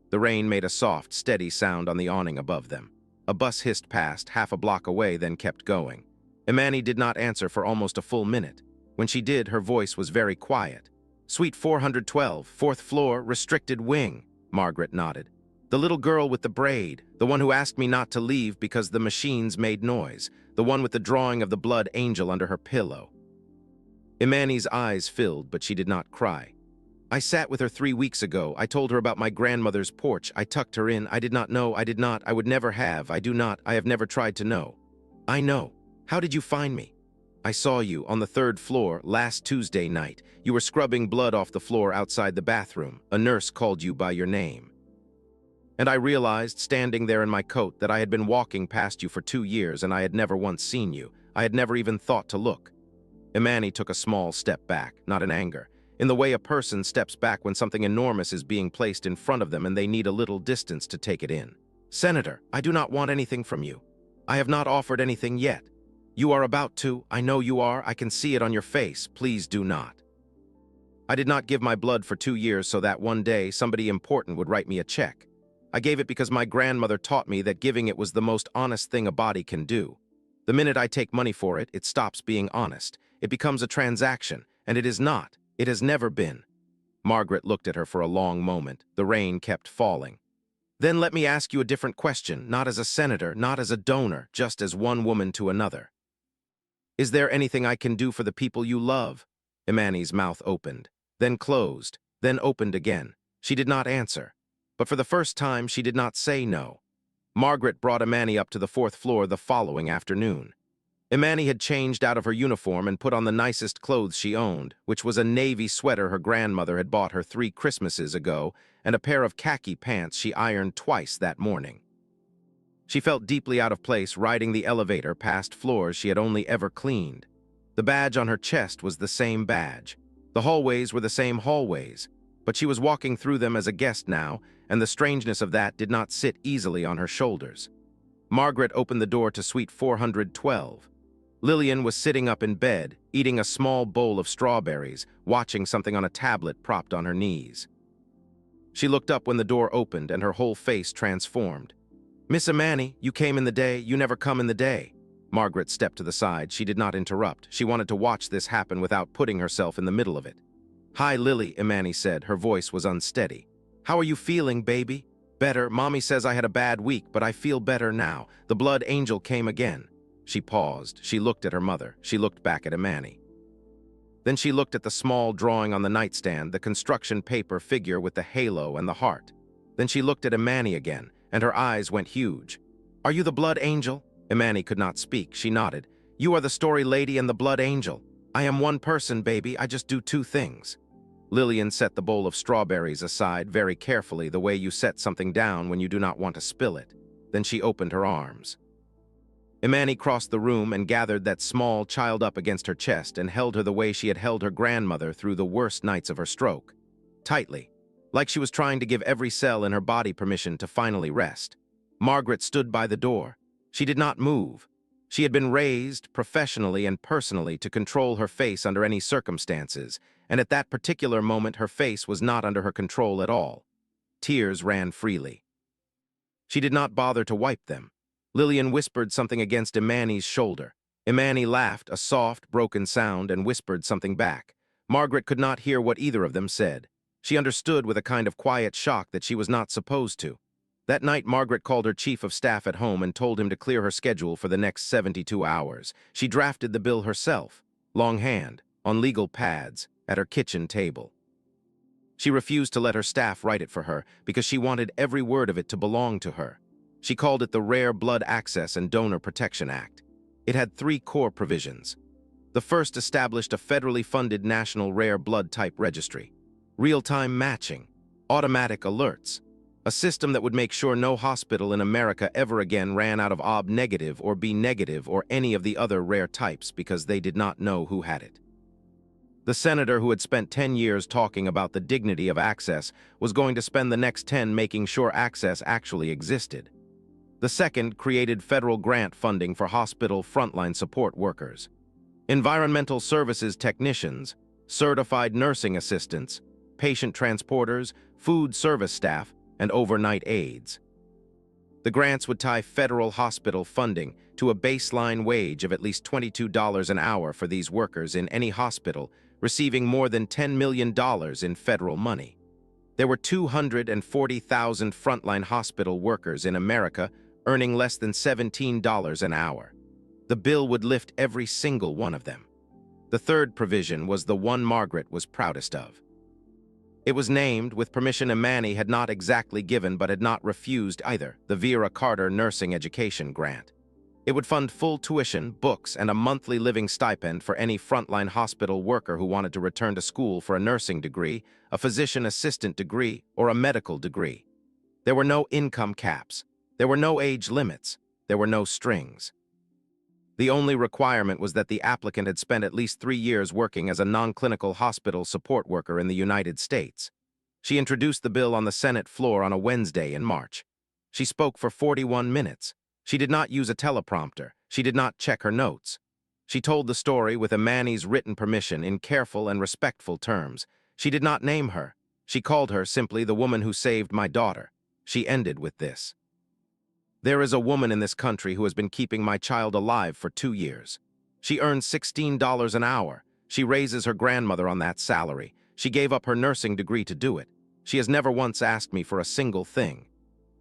The rain made a soft, steady sound on the awning above them. A bus hissed past half a block away, then kept going. Imani did not answer for almost a full minute. When she did, her voice was very quiet. Suite 412, 4th floor, restricted wing, Margaret nodded. The little girl with the braid, the one who asked me not to leave because the machines made noise, the one with the drawing of the blood angel under her pillow. Imani's eyes filled, but she did not cry. I sat with her 3 weeks ago. I told her about my grandmother's porch. I tucked her in. I did not know. I did not. I would never have. I do not. I have never tried to know. I know. How did you find me? I saw you on the 3rd floor last Tuesday night. You were scrubbing blood off the floor outside the bathroom. A nurse called you by your name. And I realized, standing there in my coat, that I had been walking past you for 2 years and I had never once seen you. I had never even thought to look. Imani took a small step back, not in anger, in the way a person steps back when something enormous is being placed in front of them and they need a little distance to take it in. Senator, I do not want anything from you. I have not offered anything yet. You are about to. I know you are. I can see it on your face. Please do not. I did not give my blood for 2 years so that one day somebody important would write me a check. I gave it because my grandmother taught me that giving it was the most honest thing a body can do. The minute I take money for it, it stops being honest. It becomes a transaction, and it is not. It has never been. Margaret looked at her for a long moment. The rain kept falling. Then let me ask you a different question, not as a senator, not as a donor, just as one woman to another. Is there anything I can do for the people you love? Imani's mouth opened, then closed, then opened again. She did not answer. But for the first time, she did not say no. Margaret brought Imani up to the 4th floor the following afternoon. Imani had changed out of her uniform and put on the nicest clothes she owned, which was a navy sweater her grandmother had bought her 3 Christmases ago and a pair of khaki pants she ironed twice that morning. She felt deeply out of place riding the elevator past floors she had only ever cleaned. The badge on her chest was the same badge. The hallways were the same hallways, but she was walking through them as a guest now, and the strangeness of that did not sit easily on her shoulders. Margaret opened the door to suite 412. Lillian was sitting up in bed, eating a small bowl of strawberries, watching something on a tablet propped on her knees. She looked up when the door opened and her whole face transformed. Miss Imani, you came in the day, you never come in the day. Margaret stepped to the side. She did not interrupt. She wanted to watch this happen without putting herself in the middle of it. Hi, Lily, Imani said. Her voice was unsteady. How are you feeling, baby? Better. Mommy says I had a bad week, but I feel better now. The blood angel came again. She paused. She looked at her mother. She looked back at Imani. Then she looked at the small drawing on the nightstand, the construction paper figure with the halo and the heart. Then she looked at Imani again, and her eyes went huge. "Are you the blood angel?" Imani could not speak. She nodded. "You are the story lady and the blood angel. I am one person, baby. I just do two things." Lillian set the bowl of strawberries aside very carefully, the way you set something down when you do not want to spill it. Then she opened her arms. Imani crossed the room and gathered that small child up against her chest and held her the way she had held her grandmother through the worst nights of her stroke. Tightly, like she was trying to give every cell in her body permission to finally rest. Margaret stood by the door. She did not move. She had been raised, professionally and personally, to control her face under any circumstances, and at that particular moment her face was not under her control at all. Tears ran freely. She did not bother to wipe them. Lillian whispered something against Imani's shoulder. Imani laughed, a soft, broken sound, and whispered something back. Margaret could not hear what either of them said. She understood with a kind of quiet shock that she was not supposed to. That night, Margaret called her chief of staff at home and told him to clear her schedule for the next 72 hours. She drafted the bill herself, longhand, on legal pads, at her kitchen table. She refused to let her staff write it for her because she wanted every word of it to belong to her. She called it the Rare Blood Access and Donor Protection Act. It had 3 core provisions. The first established a federally funded national rare blood type registry, real-time matching, automatic alerts, a system that would make sure no hospital in America ever again ran out of AB negative or B negative or any of the other rare types because they did not know who had it. The senator who had spent 10 years talking about the dignity of access was going to spend the next 10 making sure access actually existed. The second created federal grant funding for hospital frontline support workers, environmental services technicians, certified nursing assistants, patient transporters, food service staff, and overnight aides. The grants would tie federal hospital funding to a baseline wage of at least $22 an hour for these workers in any hospital receiving more than $10 million in federal money. There were 240,000 frontline hospital workers in America earning less than $17 an hour. The bill would lift every single one of them. The third provision was the one Margaret was proudest of. It was named, with permission Imani had not exactly given but had not refused either, the Vera Carter Nursing Education Grant. It would fund full tuition, books, and a monthly living stipend for any frontline hospital worker who wanted to return to school for a nursing degree, a physician assistant degree, or a medical degree. There were no income caps. There were no age limits. There were no strings. The only requirement was that the applicant had spent at least 3 years working as a non-clinical hospital support worker in the United States. She introduced the bill on the Senate floor on a Wednesday in March. She spoke for 41 minutes. She did not use a teleprompter. She did not check her notes. She told the story with Imani's written permission in careful and respectful terms. She did not name her. She called her simply the woman who saved my daughter. She ended with this. There is a woman in this country who has been keeping my child alive for 2 years. She earns $16 an hour. She raises her grandmother on that salary. She gave up her nursing degree to do it. She has never once asked me for a single thing.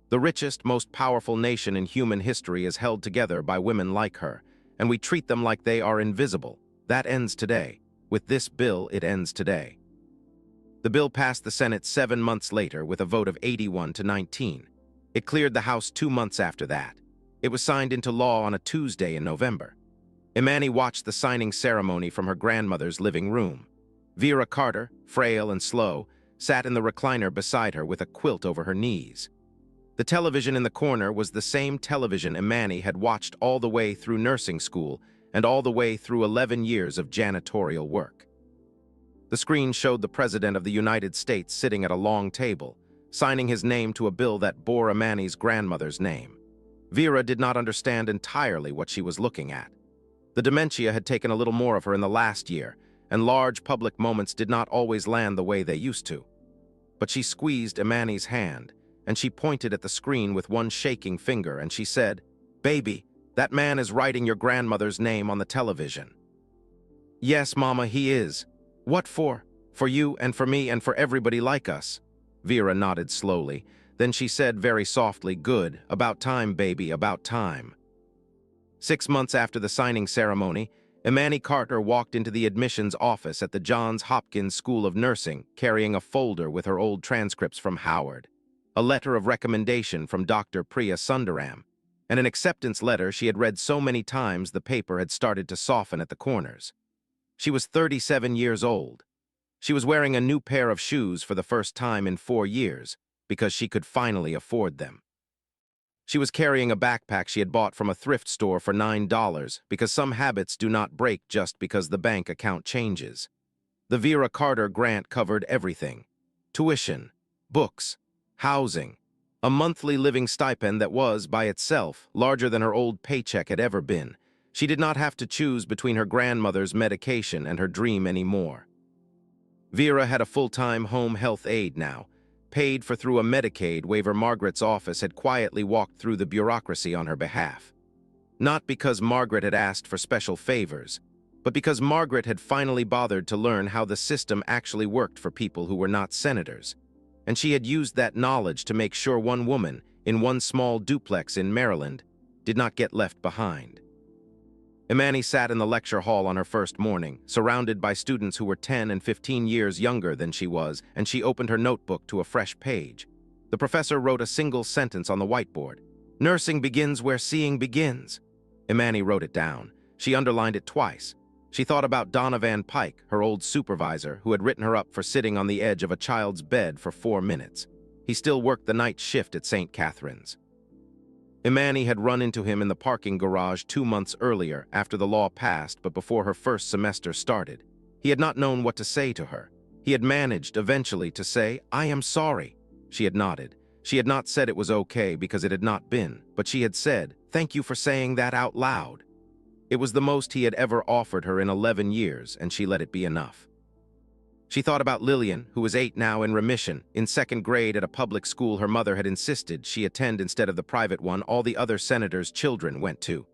The richest, most powerful nation in human history is held together by women like her, and we treat them like they are invisible. That ends today. With this bill, it ends today. The bill passed the Senate 7 months later with a vote of 81 to 19. It cleared the House 2 months after that. It was signed into law on a Tuesday in November. Imani watched the signing ceremony from her grandmother's living room. Vera Carter, frail and slow, sat in the recliner beside her with a quilt over her knees. The television in the corner was the same television Imani had watched all the way through nursing school and all the way through 11 years of janitorial work. The screen showed the President of the United States sitting at a long table, signing his name to a bill that bore Imani's grandmother's name. Vera did not understand entirely what she was looking at. The dementia had taken a little more of her in the last year, and large public moments did not always land the way they used to. But she squeezed Imani's hand, and she pointed at the screen with one shaking finger, and she said, "Baby, that man is writing your grandmother's name on the television." "Yes, Mama, he is. What for? For you and for me and for everybody like us." Vera nodded slowly. Then she said very softly, "Good. About time, baby, about time." 6 months after the signing ceremony, Imani Carter walked into the admissions office at the Johns Hopkins School of Nursing carrying a folder with her old transcripts from Howard, a letter of recommendation from Dr. Priya Sundaram, and an acceptance letter she had read so many times the paper had started to soften at the corners. She was 37 years old. She was wearing a new pair of shoes for the first time in 4 years because she could finally afford them. She was carrying a backpack she had bought from a thrift store for $9 because some habits do not break just because the bank account changes. The Vera Carter grant covered everything: tuition, books, housing, a monthly living stipend that was, by itself, larger than her old paycheck had ever been. She did not have to choose between her grandmother's medication and her dream anymore. Vera had a full-time home health aide now, paid for through a Medicaid waiver. Margaret's office had quietly walked through the bureaucracy on her behalf. Not because Margaret had asked for special favors, but because Margaret had finally bothered to learn how the system actually worked for people who were not senators, and she had used that knowledge to make sure one woman, in one small duplex in Maryland, did not get left behind. Imani sat in the lecture hall on her first morning, surrounded by students who were 10 and 15 years younger than she was, and she opened her notebook to a fresh page. The professor wrote a single sentence on the whiteboard. "Nursing begins where seeing begins." Imani wrote it down. She underlined it twice. She thought about Donovan Pike, her old supervisor, who had written her up for sitting on the edge of a child's bed for 4 minutes. He still worked the night shift at St. Catherine's. Imani had run into him in the parking garage 2 months earlier after the law passed but before her first semester started. He had not known what to say to her. He had managed, eventually, to say, "I am sorry." She had nodded. She had not said it was okay because it had not been, but she had said, "Thank you for saying that out loud." It was the most he had ever offered her in 11 years, and she let it be enough. She thought about Lillian, who was 8 now, in remission, in 2nd grade at a public school her mother had insisted she attend instead of the private one all the other senators' children went to.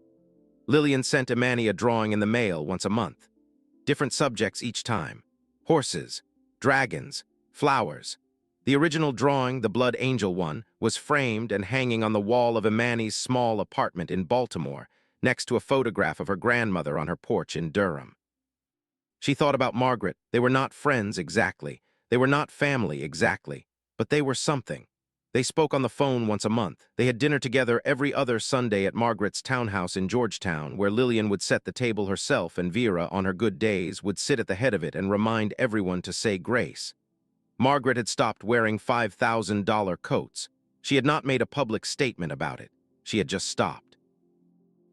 Lillian sent Imani a drawing in the mail once a month. Different subjects each time: horses, dragons, flowers. The original drawing, the Blood Angel one, was framed and hanging on the wall of Imani's small apartment in Baltimore, next to a photograph of her grandmother on her porch in Durham. She thought about Margaret. They were not friends exactly. They were not family exactly. But they were something. They spoke on the phone once a month. They had dinner together every other Sunday at Margaret's townhouse in Georgetown, where Lillian would set the table herself and Vera, on her good days, would sit at the head of it and remind everyone to say grace. Margaret had stopped wearing $5,000 coats. She had not made a public statement about it. She had just stopped.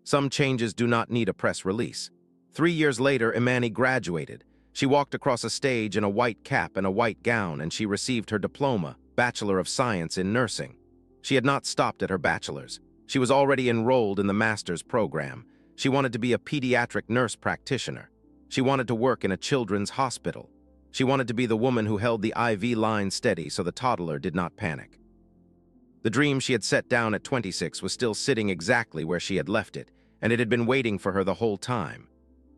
Some changes do not need a press release. 3 years later, Imani graduated. She walked across a stage in a white cap and a white gown, and she received her diploma, Bachelor of Science in Nursing. She had not stopped at her bachelor's. She was already enrolled in the master's program. She wanted to be a pediatric nurse practitioner. She wanted to work in a children's hospital. She wanted to be the woman who held the IV line steady so the toddler did not panic. The dream she had set down at 26 was still sitting exactly where she had left it, and it had been waiting for her the whole time.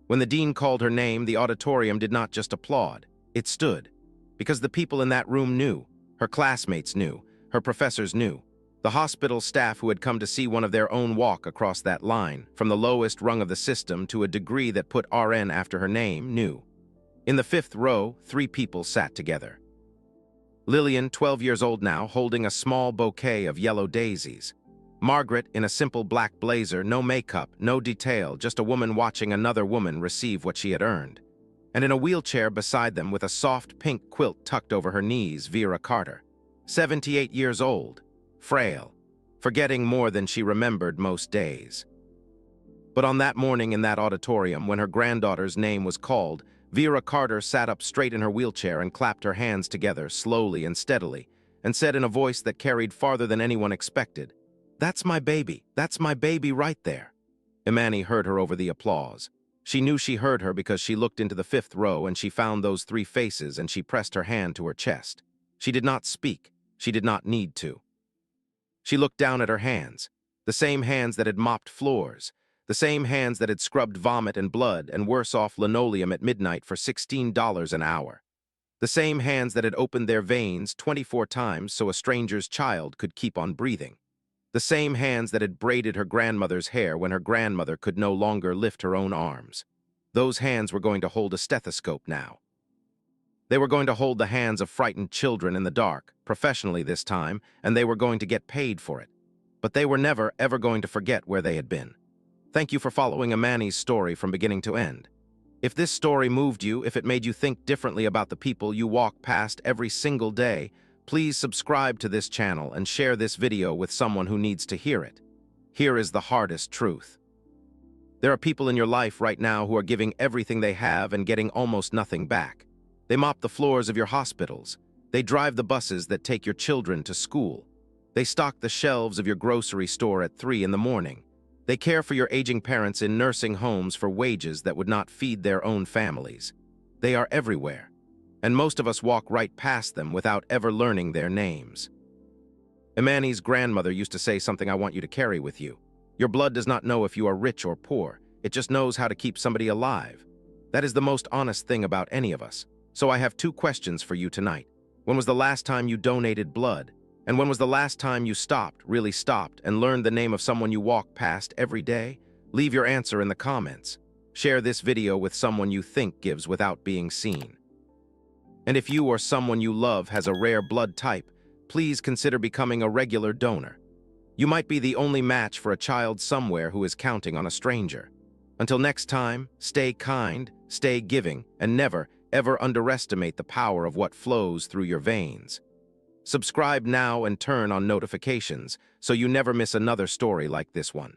When the dean called her name, the auditorium did not just applaud. It stood. Because the people in that room knew. Her classmates knew. Her professors knew. The hospital staff who had come to see one of their own walk across that line, from the lowest rung of the system to a degree that put RN after her name, knew. In the 5th row, 3 people sat together. Lillian, 12 years old now, holding a small bouquet of yellow daisies. Margaret, in a simple black blazer, no makeup, no detail, just a woman watching another woman receive what she had earned. And in a wheelchair beside them with a soft pink quilt tucked over her knees, Vera Carter. 78 years old, frail, forgetting more than she remembered most days. But on that morning in that auditorium, when her granddaughter's name was called, Vera Carter sat up straight in her wheelchair and clapped her hands together slowly and steadily, and said in a voice that carried farther than anyone expected, "That's my baby. That's my baby right there." Imani heard her over the applause. She knew she heard her because she looked into the 5th row and she found those 3 faces and she pressed her hand to her chest. She did not speak. She did not need to. She looked down at her hands, the same hands that had mopped floors, the same hands that had scrubbed vomit and blood and worse off linoleum at midnight for $16 an hour. The same hands that had opened their veins 24 times so a stranger's child could keep on breathing. The same hands that had braided her grandmother's hair when her grandmother could no longer lift her own arms. Those hands were going to hold a stethoscope now. They were going to hold the hands of frightened children in the dark, professionally this time, and they were going to get paid for it. But they were never, ever going to forget where they had been. Thank you for following Imani's story from beginning to end. If this story moved you, if it made you think differently about the people you walk past every single day, please subscribe to this channel and share this video with someone who needs to hear it. Here is the hardest truth. There are people in your life right now who are giving everything they have and getting almost nothing back. They mop the floors of your hospitals. They drive the buses that take your children to school. They stock the shelves of your grocery store at 3 in the morning. They care for your aging parents in nursing homes for wages that would not feed their own families. They are everywhere, and most of us walk right past them without ever learning their names. Imani's grandmother used to say something I want you to carry with you. Your blood does not know if you are rich or poor. It just knows how to keep somebody alive. That is the most honest thing about any of us. So I have 2 questions for you tonight. When was the last time you donated blood? And when was the last time you stopped, really stopped, and learned the name of someone you walk past every day? Leave your answer in the comments. Share this video with someone you think gives without being seen. And if you or someone you love has a rare blood type, please consider becoming a regular donor. You might be the only match for a child somewhere who is counting on a stranger. Until next time, stay kind, stay giving, and never, ever underestimate the power of what flows through your veins. Subscribe now and turn on notifications so you never miss another story like this one.